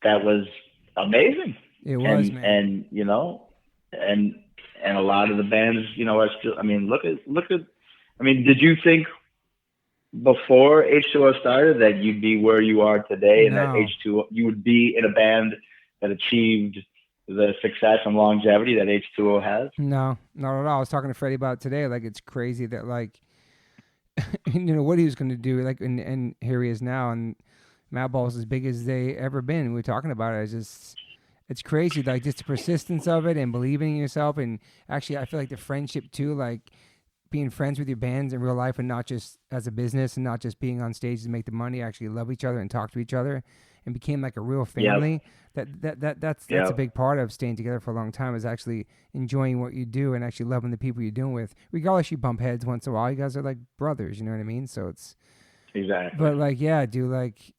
that was amazing. It was, man. And you know, and a lot of the bands, you know, are still. I mean, look at. I mean, did you think before H2O started that you'd be where you are today, and that H2O you would be in a band that achieved the success and longevity that H2O has? No, not at all. I was talking to Freddie about it today. Like, it's crazy that, like, you know, what he was going to do. Like, and here he is now. And Madball's as big as they ever been. We were talking about it. It's crazy. Like, just the persistence of it and believing in yourself. And actually, I feel like the friendship, too, like, being friends with your bands in real life and not just as a business and not just being on stage to make the money, actually love each other and talk to each other and became like a real family. Yep. That's a big part of staying together for a long time, is actually enjoying what you do and actually loving the people you're doing with. Regardless, you bump heads once in a while. You guys are like brothers, you know what I mean? So it's exactly. But like, yeah, dude, like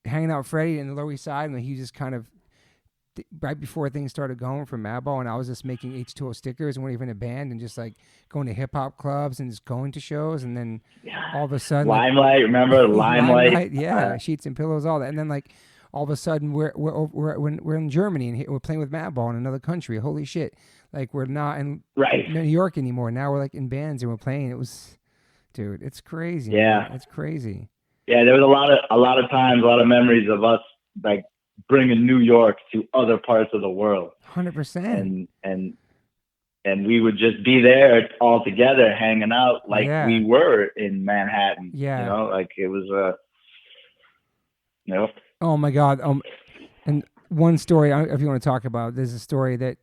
hanging out with Freddie in the Lower East Side, and he just kind of right before things started going for Madball, and I was just making H2O stickers and weren't even a band, and just like going to hip hop clubs and just going to shows, and then all of a sudden Limelight, like, remember Limelight? Yeah, Sheets and Pillows, all that, and then like all of a sudden we're in Germany and we're playing with Madball in another country. Holy shit! Like we're not in New York anymore. Now we're like in bands and we're playing. It was, dude, it's crazy. Yeah, man. It's crazy. Yeah, there was a lot of times, a lot of memories of us like bringing New York to other parts of the world. 100%. And we would just be there all together, hanging out like we were in Manhattan. Yeah. You know, like it was you know. Oh my God. And one story, if you want to talk about, there's a story that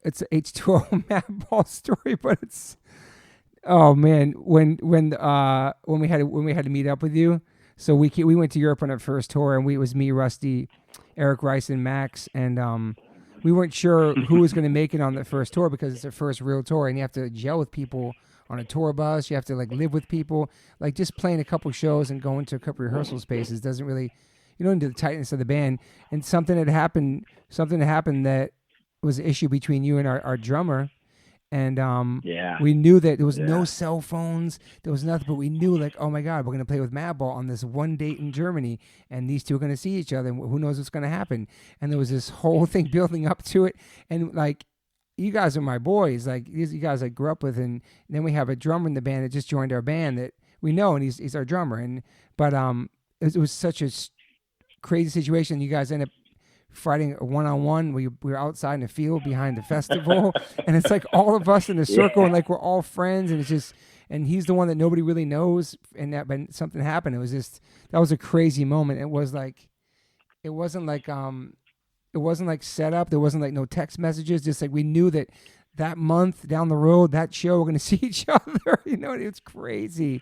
it's an H2O Madball story, but it's, oh man, when we had to meet up with you. So we went to Europe on our first tour, and it was me, Rusty, Eric Rice, and Max, and we weren't sure who was going to make it on the first tour because it's their first real tour, and you have to gel with people on a tour bus. You have to like live with people. Like just playing a couple shows and going to a couple rehearsal spaces doesn't really, you don't do the tightness of the band. And something had happened that was an issue between you and our drummer. And we knew that there was no cell phones, there was nothing, but we knew like, oh my God, we're gonna play with Madball on this one date in Germany, and these two are gonna see each other, and who knows what's gonna happen. And there was this whole thing building up to it, and like, you guys are my boys, like you guys I grew up with, and then we have a drummer in the band that just joined our band that we know, and he's our drummer, but it was such a crazy situation. You guys end up fighting a one-on-one. We were outside in the field behind the festival, and it's like all of us in a circle, and like we're all friends, and it's just, and he's the one that nobody really knows, and that, but something happened. It was just, that was a crazy moment. It wasn't like set up. There wasn't like no text messages. Just like we knew that month down the road, that show, we're gonna see each other. You know, it's crazy,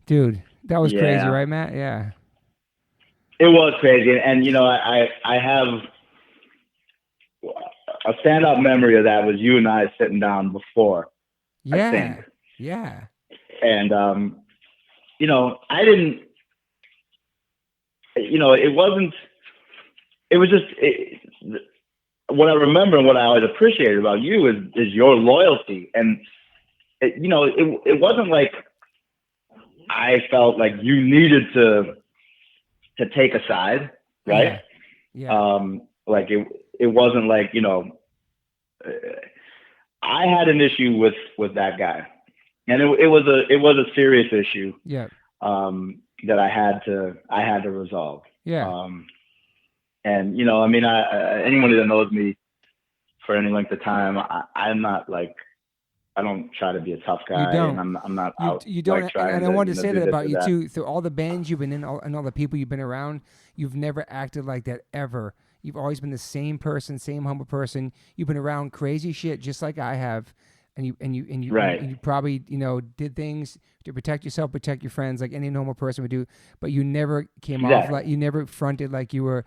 dude. That was crazy, right, Matt? Yeah. It was crazy, and you know, I have a stand-up memory of that was you and I sitting down before. Yeah, I think. Yeah. And you know, I didn't. You know, it wasn't. It was just what I remember and what I always appreciated about you is your loyalty, and you know, it wasn't like I felt like you needed to take a side, right? Yeah. Like it wasn't like, you know, I had an issue with that guy, and it was a serious issue. Yeah. that I had to resolve. Yeah. And I mean, anybody that knows me for any length of time, I'm not like, I don't try to be a tough You guy, and don't. I'm not You out you like don't, trying and I to wanted to say do that this about or you that. too. Through all the bands you've been in, and all the people you've been around, you've never acted like that ever. You've always been the same person, same humble person. You've been around crazy shit just like I have, and Right. you probably did things to protect yourself, protect your friends, like any normal person would do. But you never came off like, Exactly. you never fronted like you were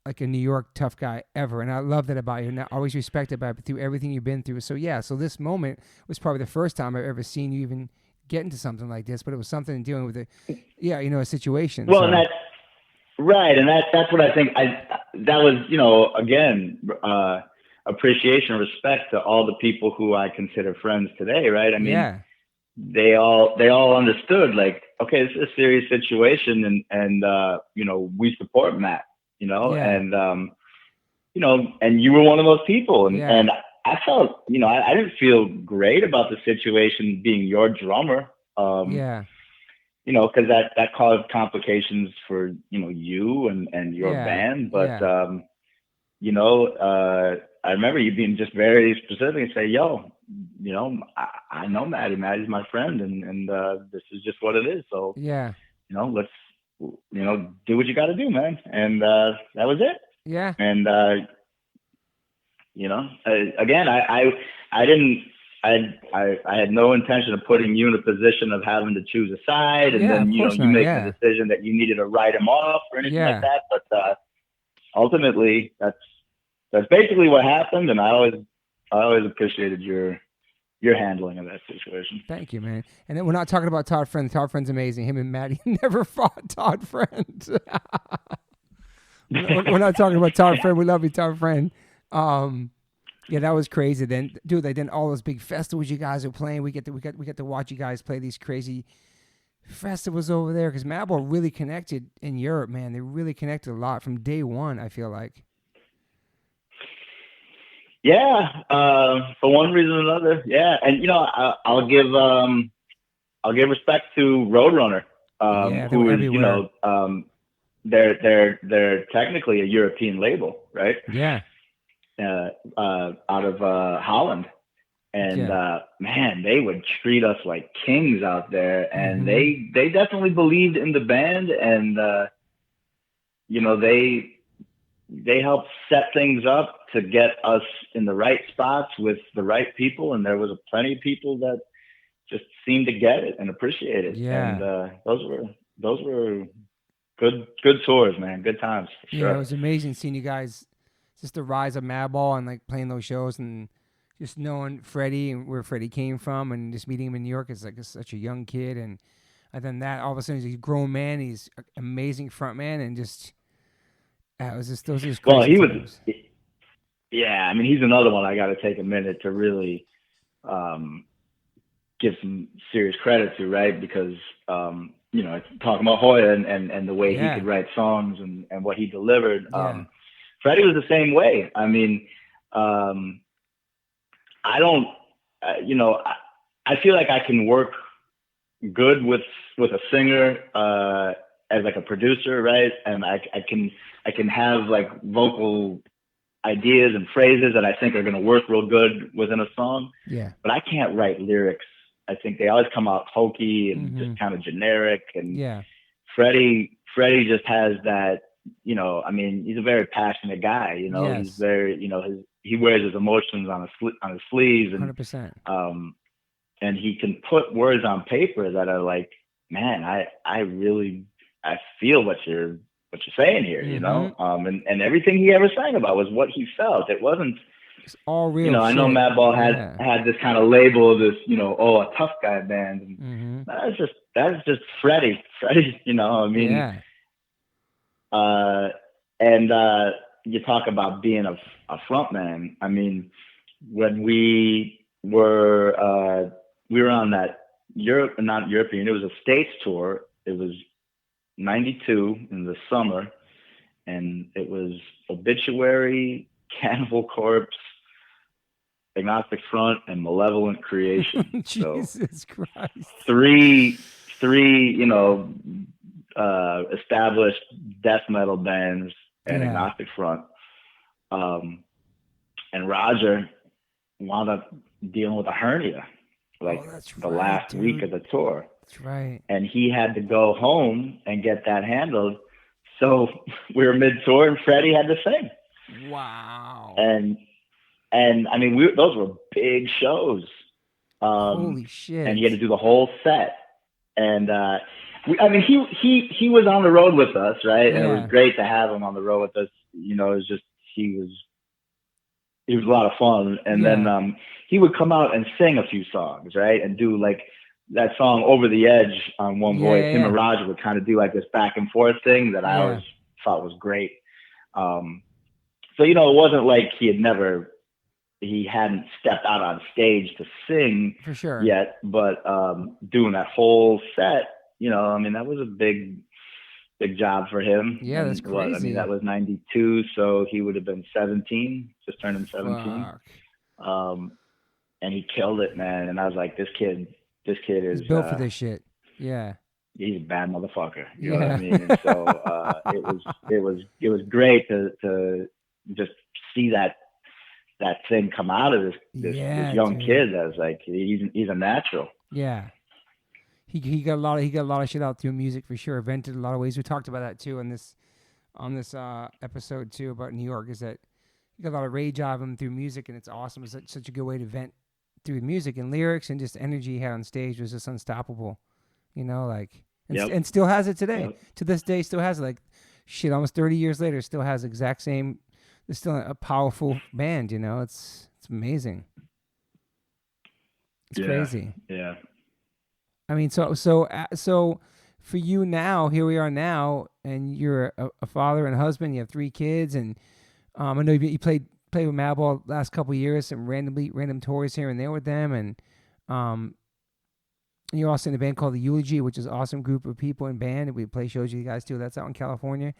like a New York tough guy ever, and I love that about you, and I always respect it about through everything you've been through. So yeah, so this moment was probably the first time I've ever seen you even get into something like this, but it was something dealing with a situation. Well, and So that's right, and that's what I think. That was, again, appreciation, respect to all the people who I consider friends today. Right. I mean, yeah, they all understood, like, okay, this is a serious situation, and we support Matt, yeah, and you were one of those people, and yeah, and I felt, I didn't feel great about the situation being your drummer, yeah, because that caused complications for you and your yeah, band, but yeah, I remember you being just very specific and say, yo, I know Maddie. Maddie's my friend, and this is just what it is. So, yeah, let's, do what you got to do, man. And that was it. yeah, And again, I didn't. I had no intention of putting you in a position of having to choose a side, and yeah. then Of course you not. making a Yeah, decision that you needed to write him off or anything like yeah. that. But ultimately, that's basically what happened, and I always appreciated your handling of that situation. Thank you, man. And then we're not talking about Todd Friend. Todd Friend's amazing. Him and Maddie never fought Todd Friend. We're not talking about Todd Friend. We love you, Todd Friend. Um, yeah, that was crazy. Then, dude, then all those big festivals you guys are playing. We get to watch you guys play these crazy festivals over there because Madball really connected in Europe, man. They really connected a lot from day one. I feel like. Yeah, for one reason or another. Yeah, and I'll give respect to Roadrunner, Yeah, they were who is, everywhere. they're technically a European label, right? Yeah, Out of Holland, and yeah. man, they would treat us like kings out there, and Mm-hmm. they definitely believed in the band, and they helped set things up to get us in the right spots with the right people, and there was plenty of people that just seemed to get it and appreciate it, and Yeah. those were good tours, man, good times for Yeah, it sure. was amazing seeing you guys, just the rise of Madball and like playing those shows and just knowing Freddie and where Freddie came from and just meeting him in New York as like such a young kid and then that all of a sudden he's a grown man, he's an amazing front man and just it was just those are just Well, crazy he was, times. yeah, I mean, he's another one I got to take a minute to really um, give some serious credit to, right? Because talking about Hoya and the way he Yeah, could write songs and what he delivered. yeah, Freddie was the same way. I mean, um, I don't, I feel like I can work good with a singer as like a producer, right? And I can have like vocal ideas and phrases that I think are going to work real good within a song, yeah. but I can't write lyrics. I think they always come out hokey and just Mm-hmm. kind of generic. And Yeah. Freddie just has that. I mean, he's a very passionate guy. He's Yes. very, he wears his emotions on his sleeves, 100%. and he can put words on paper that are like, man, I really I feel what you're saying here, Mm-hmm. and everything he ever sang about was what he felt. It wasn't, It's all real I know shit. Madball Yeah. had this kind of label of this, a tough guy band, and Mm-hmm. that's just Freddie, I mean, Yeah. uh, and you talk about being a front man. I mean, when we were on that not European, it was a States tour. It was '92 in the summer, and it was Obituary, Cannibal Corpse, Agnostic Front, and Malevolent Creation. So Jesus Christ. three, established death metal bands and Yeah. Agnostic Front. And Roger wound up dealing with a hernia like Oh, that's the right, last week of dude. the tour. That's right. And he had to go home and get that handled. So we were mid tour and Freddie had to sing. Wow. And I mean those were big shows. Holy And shit. he had to do the whole set. And I mean he was on the road with us, right? And it was Yeah. great to have him on the road with us. You know, it was just he was a lot of fun. And then Yeah. he would come out and sing a few songs, right? And do like that song Over the Edge on One Yeah. Voice. Yeah. Him and Yeah. Roger would kind of do like this back and forth thing that I always Yeah. thought was great. Um, so, you know, it wasn't like he hadn't stepped out on stage to sing For sure. yet, but doing that whole set, you know, I mean, that was a big job for him. Yeah, that's And I mean, that crazy. was 92. So he would have been 17, just turning 17. Fuck. Um, and he killed it, man. And I was like, this kid He's is, built for this shit. Yeah. he's a bad motherfucker. You know what I Yeah. mean? And so, it was great to just see that thing come out of this Yeah, young dude. kid that was like, he's a natural. Yeah. He got a lot of shit out through music for sure. Vented a lot of ways. We talked about that too on this episode too about New York. Is that you got a lot of rage out of him through music, and it's awesome. It's such a good way to vent through music and lyrics, and just energy he had on stage was just unstoppable. You know, like Yep. and still has it today. Yep. To this day, still has it. Like shit. Almost 30 years later, still has the exact same. It's still a powerful band. You know, it's amazing. It's Yeah. crazy. Yeah. I mean, so for you now, here we are now, and you're a father and a husband. You have 3 kids, and I know you played with Madball last couple of years, some random tours here and there with them, and um, you're also in a band called the Eulogy, which is an awesome group of people in band. And we play shows with you guys too. That's out in California.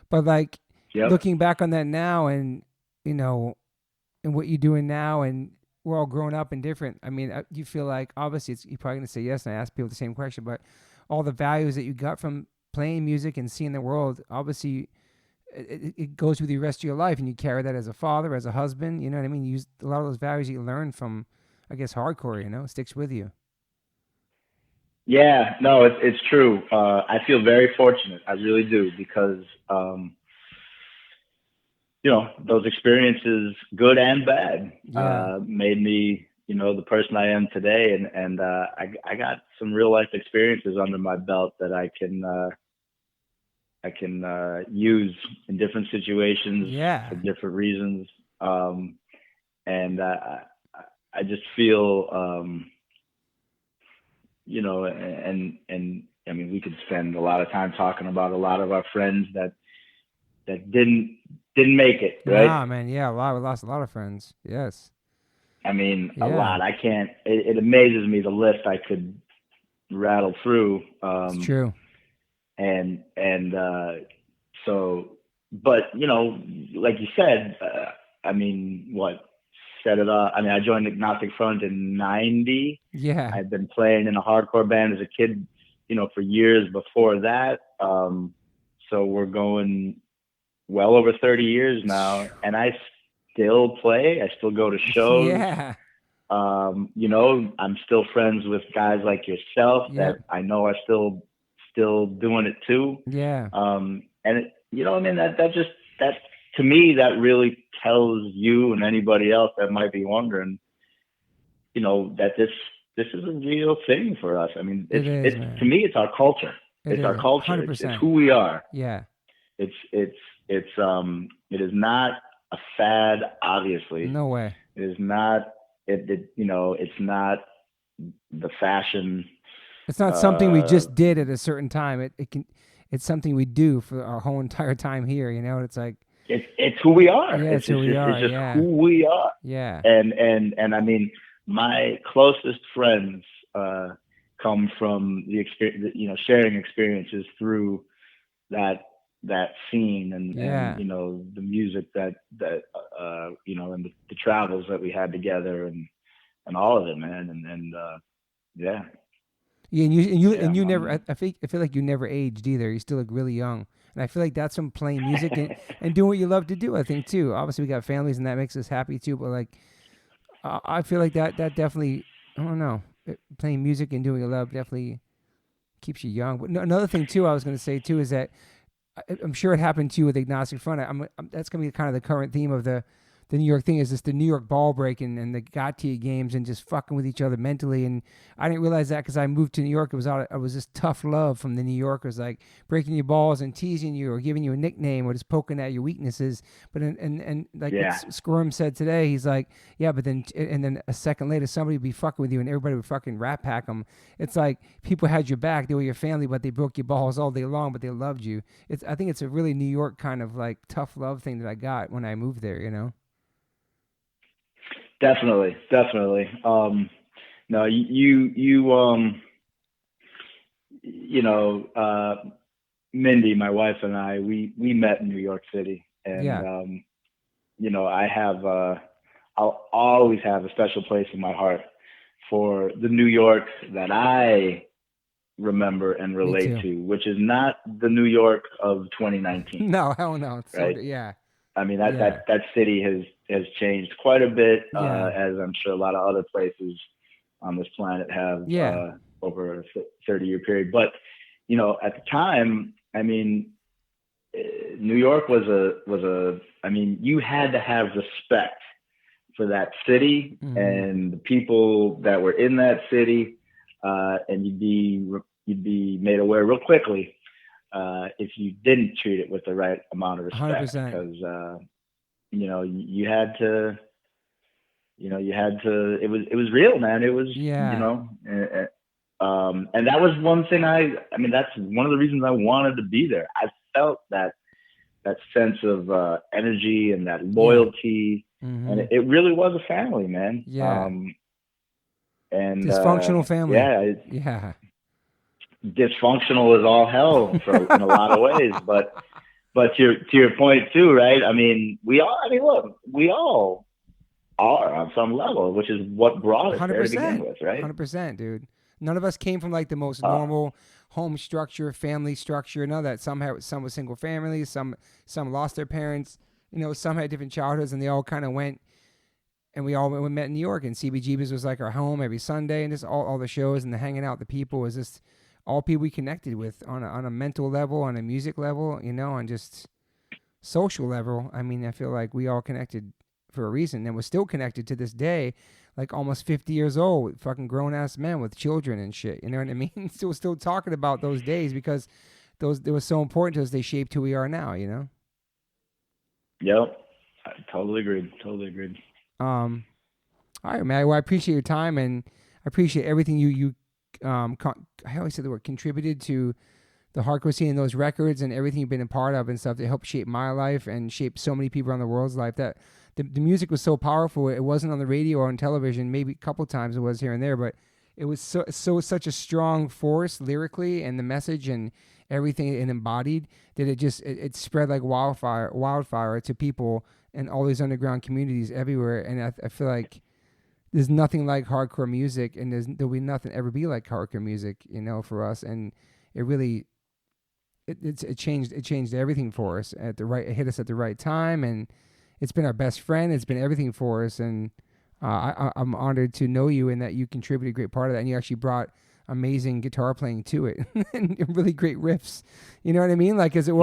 But like Yep. looking back on that now, and you know, and what you're doing now, and we're all grown up and different. I mean, you feel like obviously you're probably gonna say yes, and I ask people the same question, but all the values that you got from playing music and seeing the world, obviously, it goes with the rest of your life, and you carry that as a father, as a husband. You know what I mean? You use a lot of those values that you learn from, I guess, hardcore. You know, it sticks with you. Yeah. No, it's true. I feel very fortunate. I really do because, you know, those experiences, good and bad, Yeah, made me, you know, the person I am today. And I got some real life experiences under my belt that I can use in different situations for yeah, different reasons. And I just feel, you know, and I mean, we could spend a lot of time talking about a lot of our friends that didn't make it, right? nah, man, yeah, a lot. We lost a lot of friends. Yes, I mean, a yeah, lot. I can't. It amazes me the list I could rattle through. it's true. And so, but you know, like you said, I mean, what set it up? I mean, I joined Agnostic Front in '90. Yeah, I'd been playing in a hardcore band as a kid, you know, for years before that. So we're going well over 30 years now, and I still play. I still go to shows. yeah, You know, I'm still friends with guys like yourself yep, that I know are still doing it too. yeah. And you know, I mean, that to me that really tells you and anybody else that might be wondering, you know, that this is a real thing for us. I mean, It is, it's to man. me, it's our culture. It It's our is, culture. hundred It's percent. who we are. Yeah, It is not a fad, obviously. no way. It is not you know, it's not the fashion. It's not something we uh just did at a certain time. It's something we do for our whole entire time here. You know, it's like, it's who we are. yeah, it's who we It's are. just Yeah, who we are. yeah, And I mean, my closest friends come from the experience, you know, sharing experiences through that scene and yeah. you know the music that you know and the travels that we had together and all of it, man. And yeah. Yeah, and Yeah, you never. I feel like you never aged either. You still look really young, and I feel like that's from playing music and doing what you love to do. I think too. Obviously, we got families, and that makes us happy too. But like, I feel like that definitely. I don't know. Playing music and doing what you love definitely keeps you young. But another thing too, I was going to say too is that I'm sure it happened to you with Agnostic Front. That's going to be kind of the current theme of the New York thing is just the New York ball breaking and the got to you games and just fucking with each other mentally. And I didn't realize that because I moved to New York. It was just tough love from the New Yorkers, like breaking your balls and teasing you or giving you a nickname or just poking at your weaknesses. But and like what yeah, Squirm said today, he's like, yeah, but then a second later somebody would be fucking with you and everybody would fucking rat pack them. It's like people had your back, they were your family, but they broke your balls all day long, but they loved you. I think it's a really New York kind of like tough love thing that I got when I moved there, you know? definitely, definitely. No, you know, Mindy, my wife and I, we met in New York City, and Yeah. you know, I'll always have a special place in my heart for the New York that I remember and Me relate too. to, which is not the New York of 2019, No, hell no. It's right? yeah. I mean, Yeah. that city has changed quite a bit, Yeah. as I'm sure a lot of other places on this planet have, Yeah. over a 30-year period. But you know, at the time, I mean, New York was a. I mean, you had to have respect for that city Mm-hmm. and the people that were in that city, and you'd be made aware real quickly, if you didn't treat it with the right amount of respect, 100%. because you know, you had to, it was real, man. It was, you Yeah. know, and that was one thing. I mean, that's one of the reasons I wanted to be there. I felt that sense of energy and that Yeah. loyalty, and Mm-hmm. it really was a family, man. Yeah. And Dysfunctional family. yeah, Yeah. dysfunctional as all hell for in a lot of ways, but to your point too, right? I mean, we all. I mean, look, we all are on some level, which is what brought us there to begin 100%. with, right? 100%, dude. None of us came from like the most Uh, normal home structure, family structure. None of that. Some were single families. Some lost their parents. You know, some had different childhoods, and they all kind of went. And we met in New York, and CBGB's was like our home every Sunday, and just all the shows and the hanging out. The people was just all people we connected with on a mental level, on a music level, you know, on just social level. I mean, I feel like we all connected for a reason, and we're still connected to this day, like almost 50 years old, fucking grown ass men with children and shit. You know what I mean? Still talking about those days because they were so important to us. They shaped who we are now. You know. yep, I totally agreed. Totally agreed. Um. All right, man. Well, I appreciate your time and I appreciate everything I always say the word contributed to the hardcore scene and those records and everything you've been a part of and stuff that helped shape my life and shape so many people around the world's life. That the music was so powerful. It wasn't on the radio or on television. Maybe a couple times it was here and there, but it was such a strong force lyrically and the message and everything it embodied that it spread like wildfire to people and all these underground communities everywhere. And I feel like there's nothing like hardcore music, and there'll be nothing ever be like hardcore music, you know, for us. And it really it changed everything for us it hit us at the right time, and it's been our best friend. It's been everything for us, and I'm honored to know you and that you contributed a great part of that, and you actually brought amazing guitar playing to it and really great riffs. You know what I mean? Like, because a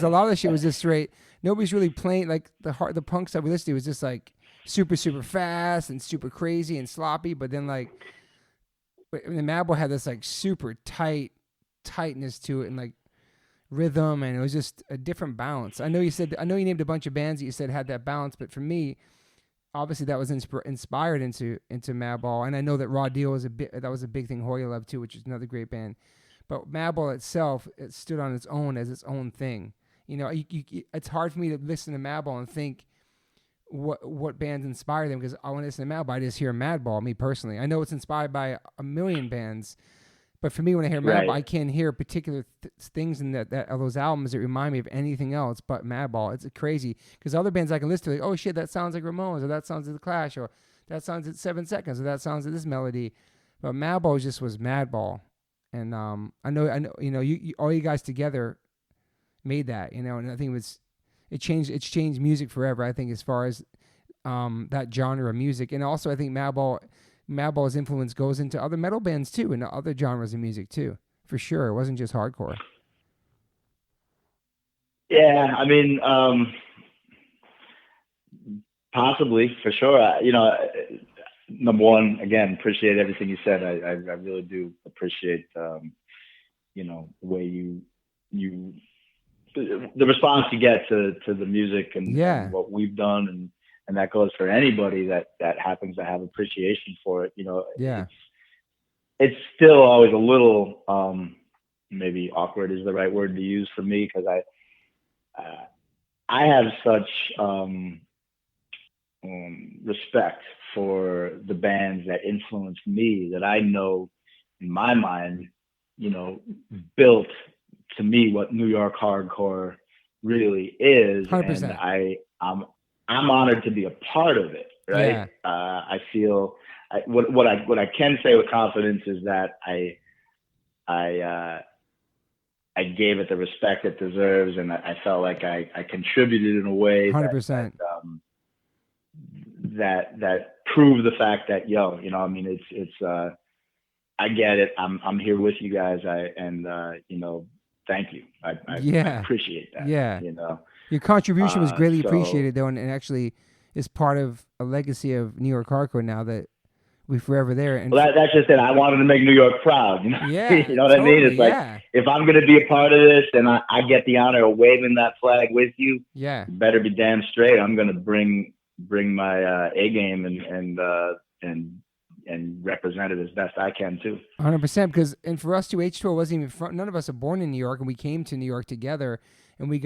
lot of the shit was just straight. Nobody's really playing like the punk stuff we listened to was just like super fast and super crazy and sloppy. But then like the Madball had this like super tightness to it and like rhythm, and it was just a different balance. I know you named a bunch of bands that you said had that balance, but for me, obviously that was inspired into Madball, and I know that Raw Deal was a big thing Hoya loved too, which is another great band. But Madball itself, it stood on its own as its own thing. You know, it's hard for me to listen to Madball and think what bands inspire them, because I want to listen to Madball, I just hear Madball. Me personally, I know it's inspired by a million bands, but for me, when I hear Madball, I can't hear particular things in that those albums that remind me of anything else but Madball. It's crazy because other bands I can listen to, like, oh shit, that sounds like Ramones, or that sounds like The Clash, or that sounds like 7 Seconds, or that sounds like this melody. But Madball just was Madball. And I know, you all you guys together made that, and I think it's changed music forever. I think as far as that genre of music, and also I think Madball's influence goes into other metal bands too, and other genres of music too, for sure. It wasn't just hardcore. Yeah, I mean, possibly, for sure. Number one, again, appreciate everything you said. I really do appreciate, the way you the response you get to the music and what we've done, and that goes for anybody that happens to have appreciation for it. It's still always a little maybe awkward is the right word to use for me, because I have such respect for the bands that influenced me that I know in my mind, built to me what New York hardcore really is. 100%. And I'm honored to be a part of it. Right. Yeah. I feel what I can say with confidence is that I gave it the respect it deserves, and I felt like I contributed in a way 100%. that proved the fact that it's I get it. I'm here with you guys. Thank you. I appreciate that. Yeah. Your contribution was greatly appreciated, though, and actually is part of a legacy of New York hardcore now that we're forever there. And that's just it. I wanted to make New York proud. Yeah. You know what I mean? It's like, if I'm going to be a part of this and I get the honor of waving that flag with you, you better be damn straight. I'm going to bring my A game and represent it as best I can too. 100%. Because, and for us too, H2O wasn't even none of us are born in New York, and we came to New York together, and we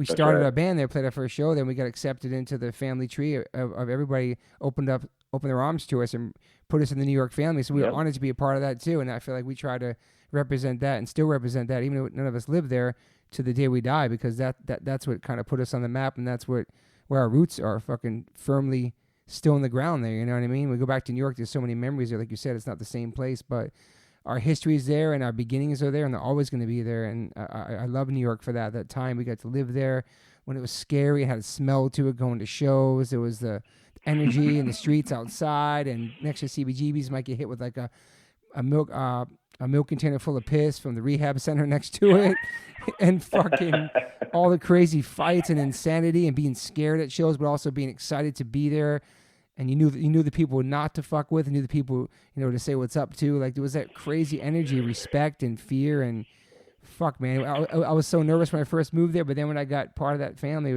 started our band there, played our first show, then we got accepted into the family tree of everybody opened their arms to us and put us in the New York family. So we were honored to be a part of that too. And I feel like we try to represent that and still represent that, even though none of us live there, to the day we die, because that's what kind of put us on the map, and that's where our roots are fucking firmly still in the ground there. You know what I mean? We go back to New York, there's so many memories there. Like you said, it's not the same place, but our history is there and our beginnings are there, and they're always going to be there. And I love New York for that time. We got to live there when it was scary. It had a smell to it going to shows. There was the energy in the streets outside, and next to CBGBs might get hit with like a milk container full of piss from the rehab center next to it, and fucking all the crazy fights and insanity and being scared at shows, but also being excited to be there. And you knew the people not to fuck with, and knew the people, to say what's up to. Like, there was that crazy energy, respect and fear, and fuck, man. I was so nervous when I first moved there, but then when I got part of that family, it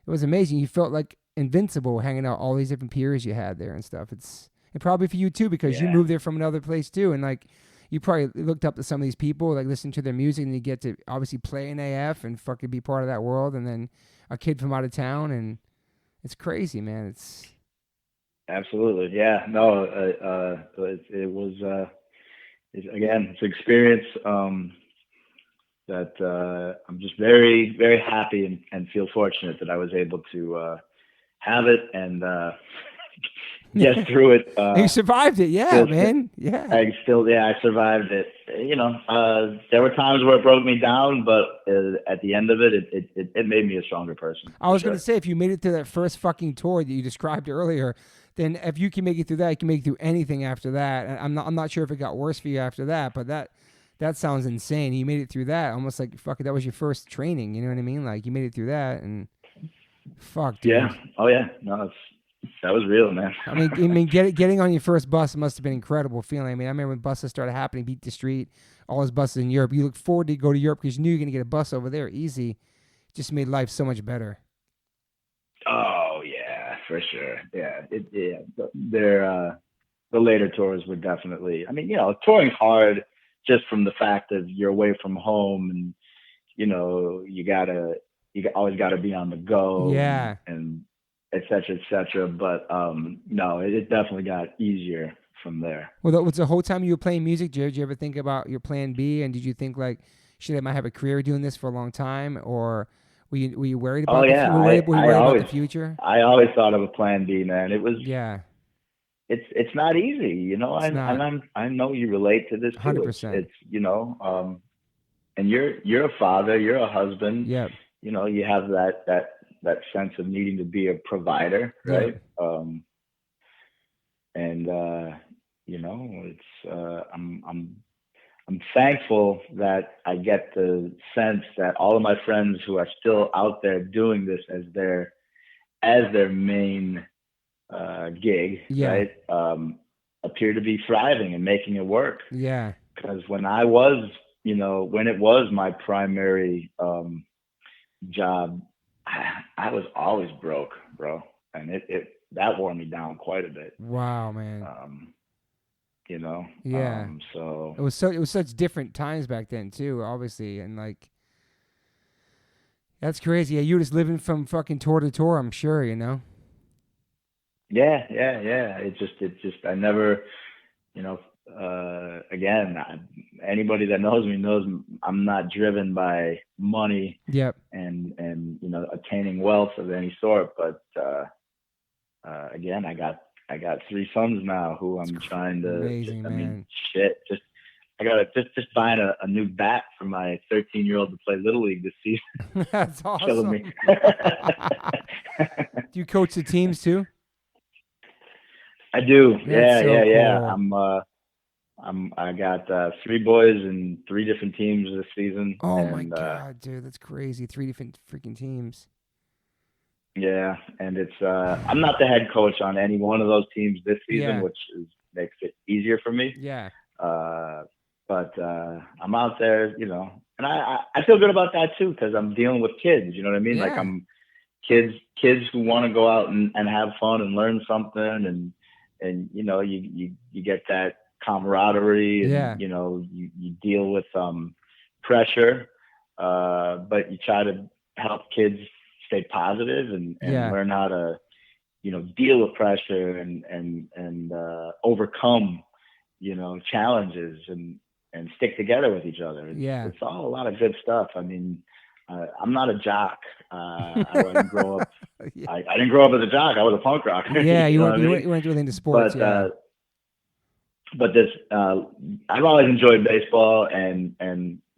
was amazing. You felt like invincible hanging out all these different peers you had there and stuff. And probably for you too, because you moved there from another place too, and like you probably looked up to some of these people, like listen to their music, and you get to obviously play in AF and fucking be part of that world, and then a kid from out of town, and it's crazy, man. It's absolutely, yeah. No, it was again, it's an experience that I'm just very, very happy and feel fortunate that I was able to have it and get through it. You survived it, man. Yeah. I survived it. There were times where it broke me down, but at the end of it, it made me a stronger person. I was going to say, if you made it through that first fucking tour that you described earlier, then if you can make it through that, you can make it through anything after that. I'm not sure if it got worse for you after that, but that sounds insane. You made it through that, almost like fuck it, that was your first training. You know what I mean? Like, you made it through that, and fuck, dude. Yeah. Oh yeah. No, that was real, man. I mean, getting on your first bus must have been an incredible feeling. I mean, I remember when buses started happening, beat the street, all those buses in Europe. You look forward to go to Europe because you knew you were going to get a bus over there easy. It just made life so much better. Oh yeah, for sure. Yeah, the later tours were definitely. I mean, touring's hard just from the fact that you're away from home, and you always gotta be on the go. Yeah. And et cetera. But no, it definitely got easier from there. Well, was the whole time you were playing music, did you ever think about your plan B? And did you think like, shit, I might have a career doing this for a long time? Or were you worried about, about the future? I always thought of a plan B, man. It was, it's not easy, you know. It's not. I know you relate to this too. 100%. It's you know, and you're a father, you're a husband, Yep. you know, you have that sense of needing to be a provider, Yep. right? And you know, it's I'm thankful that I get the sense that all of my friends who are still out there doing this as their main gig, Yeah. right? Appear to be thriving and making it work. Yeah. Because when I was, you know, when it was my primary job, I was always broke, bro, and it that wore me down quite a bit. Wow, man. You know, Yeah. so It was such different times back then too, obviously, and like that's crazy. Yeah, you were just living from fucking tour to tour, I'm sure, you know. yeah, yeah, yeah. It just I never, you know, again, anybody that knows me knows I'm not driven by money Yep. and you know attaining wealth of any sort. But again, I got three sons now who I'm trying to. Amazing, I mean, man. shit. I got just buying a new bat for my 13-year-old to play Little League this season. That's Killing awesome. me. Do you coach the teams too? I do. That's so Yeah. cool. I got three boys in three different teams this season, Oh my and god, dude, that's crazy. 3 different freaking teams. yeah, and it's I'm not the head coach on any one of those teams this season, Yeah. which makes it easier for me. Yeah. But I'm out there, you know, and I feel good about that too because I'm dealing with kids. You know what I mean? Like Yeah. I'm kids who want to go out and have fun and learn something, and you know you get that camaraderie, and Yeah. you know you deal with pressure, but you try to help kids stay positive and Yeah. learn how to, you know, deal with pressure and overcome, you know, challenges and stick together with each other. Yeah. It's all a lot of good stuff. I mean, I'm not a jock. I didn't grow up. Yeah. I didn't grow up as a jock. I was a punk rocker. Yeah, You know what I mean? you weren't really into sports, yeah. But this, I've always enjoyed baseball, and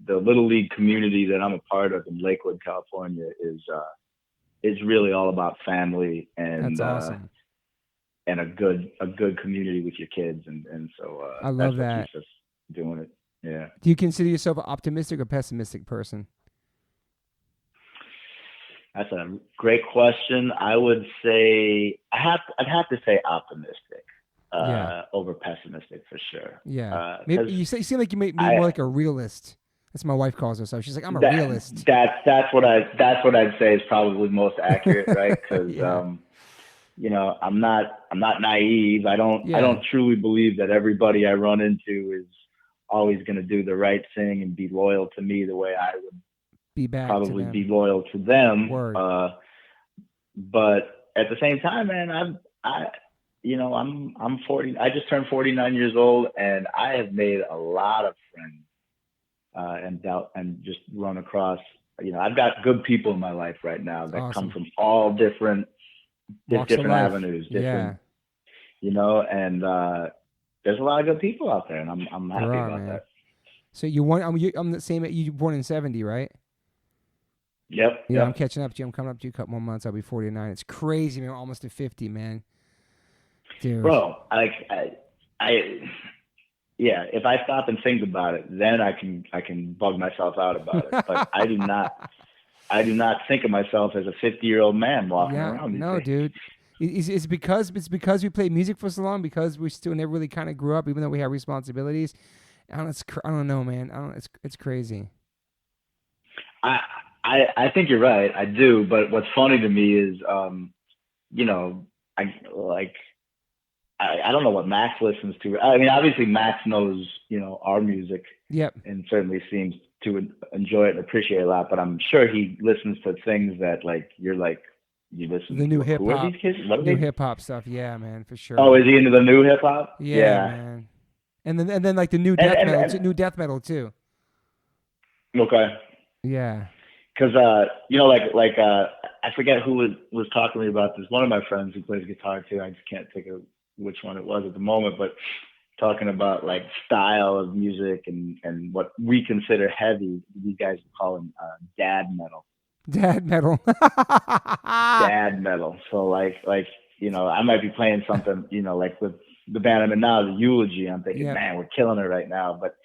the little league community that I'm a part of in Lakewood, California, is really all about family That's awesome. and a good community with your kids, and so I love that's what that. keeps us doing it. Yeah. Do you consider yourself an optimistic or pessimistic person? That's a great question. I would say I'd have to say optimistic Yeah. over pessimistic for sure. Yeah. Maybe Because you seem like you may be more like a realist. That's what my wife calls herself. She's like, I'm a realist. that's what I'd say is probably most accurate, right? Because Yeah. you know, I'm not naive. I Yeah. don't truly believe that everybody I run into is always going to do the right thing and be loyal to me the way I would Be back to probably them. be loyal to them. Word. But at the same time, man, you know, I'm 40. I just turned 49 years old, and I have made a lot of friends, and just run across. You know, I've got good people in my life right now that Awesome. come from all different Walks of different life. avenues, Yeah. you know, and there's a lot of good people out there, and I'm happy There are, about man. that. So I'm the same. You were born in 70, right? Yep. Yeah, I'm catching up to you. I'm coming up to you a couple more months. I'll be 49. It's crazy, man. We're almost to 50, man. Dude. Bro, yeah, if I stop and think about it, then I can bug myself out about it. But I do not think of myself as a 50-year-old man walking around. No, dude. It's because we played music for so long, because we still never really kind of grew up, even though we have responsibilities. I don't know, man. It's crazy. I think you're right. I do. But what's funny to me is, you know, I don't know what Max listens to. I mean, obviously Max knows, you know, our music. Yep. And certainly seems to enjoy it and appreciate it a lot. But I'm sure he listens to things that you listen the new to. hip Who are hop, these kids? new hip hop stuff. Yeah, man, for sure. Oh, is he into the new hip hop? Yeah, man. And then like the new death metal too. Okay. Yeah. Because you know, I forget who was talking to me about this. One of my friends who plays guitar too. I just can't think of which one it was at the moment, but talking about like style of music and what we consider heavy. You guys call them dad metal. Dad metal. Dad metal. So like I might be playing something, like with the band I'm in now, the Eulogy. I'm thinking, man, we're killing it right now. But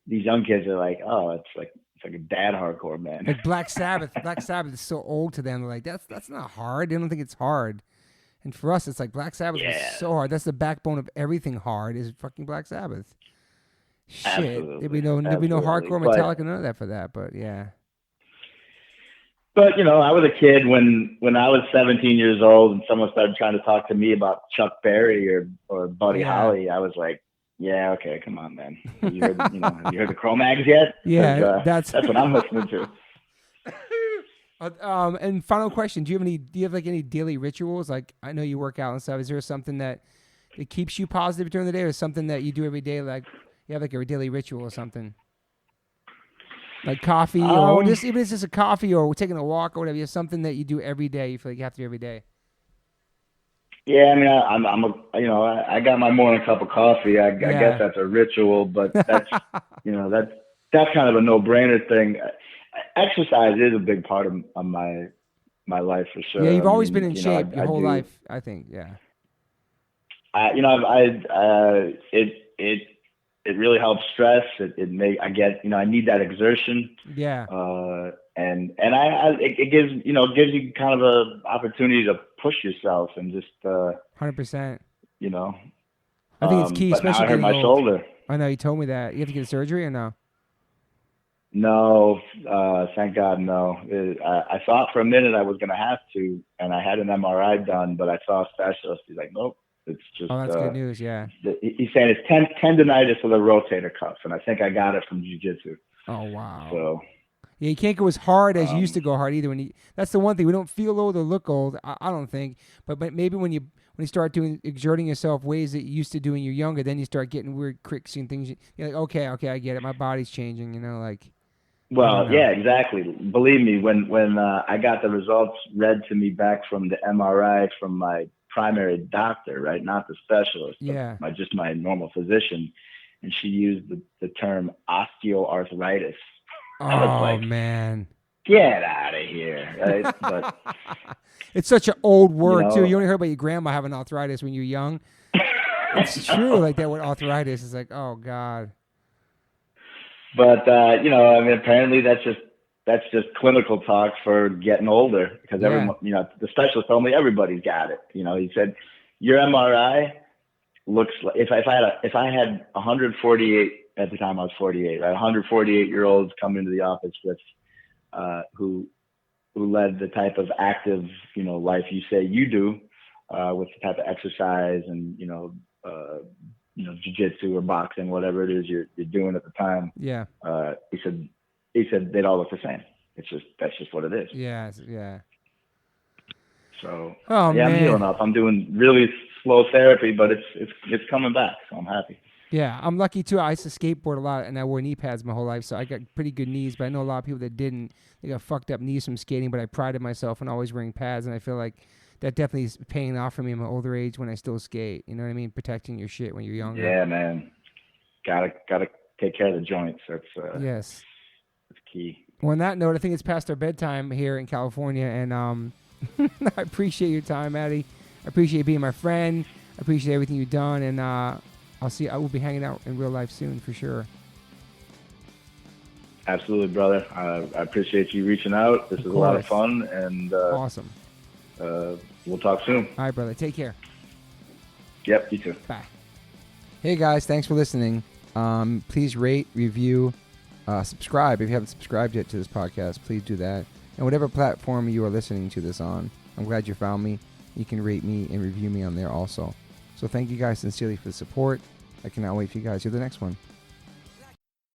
these young kids are like, oh, it's like a dad hardcore, man. Like Black Sabbath. Black Sabbath is so old to them. They're like, that's not hard. They don't think it's hard. And for us, it's like Black Sabbath is so hard. That's the backbone of everything hard is fucking Black Sabbath. Shit. Absolutely. There'd be no hardcore Metallica, none of that for that, but yeah. But, I was a kid when I was 17 years old and someone started trying to talk to me about Chuck Berry or Buddy Holly. I was like, yeah, okay, come on, man. You heard, have you heard the Cro-Mags yet? Yeah, that's what I'm listening to. And final question: Do you have like any daily rituals? Like, I know you work out and stuff. Is there something that keeps you positive during the day, or something that you do every day? Like, you have like a daily ritual or something, like coffee, or even if it's just a coffee or taking a walk or whatever. You have something that you do every day. You feel like you have to do every day. Yeah, I mean, I got my morning cup of coffee. I guess that's a ritual, but that's, that's kind of a no-brainer thing. Exercise is a big part of my life for sure. Yeah, you've always been in shape your whole life, I think. Yeah. It really helps stress. I need that exertion. Yeah. It gives you kind of a opportunity to push yourself and just 100%. I think it's key, but especially now I hurt my shoulder. I know you told me that. You have to get surgery or no? No, thank God, no. I thought for a minute I was gonna have to, and I had an MRI done, but I saw a specialist. He's like, nope, it's just. Oh, that's good news. Yeah. He's saying it's tendonitis of the rotator cuff, and I think I got it from jiu-jitsu. Oh wow. So. Yeah, you can't go as hard as you used to go hard either. That's the one thing, we don't feel old or look old. I don't think, but maybe when you start exerting yourself ways that you used to do when you're younger, then you start getting weird cricks and things. You're like, okay, I get it. My body's changing. Like. Well, yeah, exactly. Believe me, when I got the results read to me back from the MRI from my primary doctor, right, not the specialist, but just my normal physician, and she used the term osteoarthritis. Oh, man. Get out of here. Right? But, it's such an old word, too. You only heard about your grandma having arthritis when you're young. It's true, like that word arthritis is like, oh, God. But, apparently that's just clinical talk for getting older because everyone, the specialist told me everybody's got it. He said, your MRI looks like, if I had 148, at the time I was 48, right? 148-year-olds come into the office with, who led the type of active, life you say you do, with the type of exercise and, jiu-jitsu or boxing, whatever it is you're doing at the time. Yeah. He said they'd all look the same. That's just what it is. Yeah. Yeah. So man. I'm healing up. I'm doing really slow therapy, but it's coming back. So I'm happy. Yeah, I'm lucky too. I used to skateboard a lot, and I wore knee pads my whole life, so I got pretty good knees. But I know a lot of people that didn't. They got fucked up knees from skating. But I prided myself on always wearing pads, and I feel like that definitely is paying off for me in my older age when I still skate. You know what I mean? Protecting your shit when you're younger. Yeah, man. Gotta take care of the joints. That's yes. That's key. Well, on that note, I think it's past our bedtime here in California, and I appreciate your time, Maddie. I appreciate you being my friend. I appreciate everything you've done, and I will be hanging out in real life soon for sure. Absolutely, brother. I appreciate you reaching out. This is a lot of fun, and awesome. We'll talk soon. All right, brother. Take care. Yep, you too. Bye. Hey, guys. Thanks for listening. Please rate, review, subscribe. If you haven't subscribed yet to this podcast, please do that. And whatever platform you are listening to this on, I'm glad you found me. You can rate me and review me on there also. So thank you guys sincerely for the support. I cannot wait for you guys to hear the next one.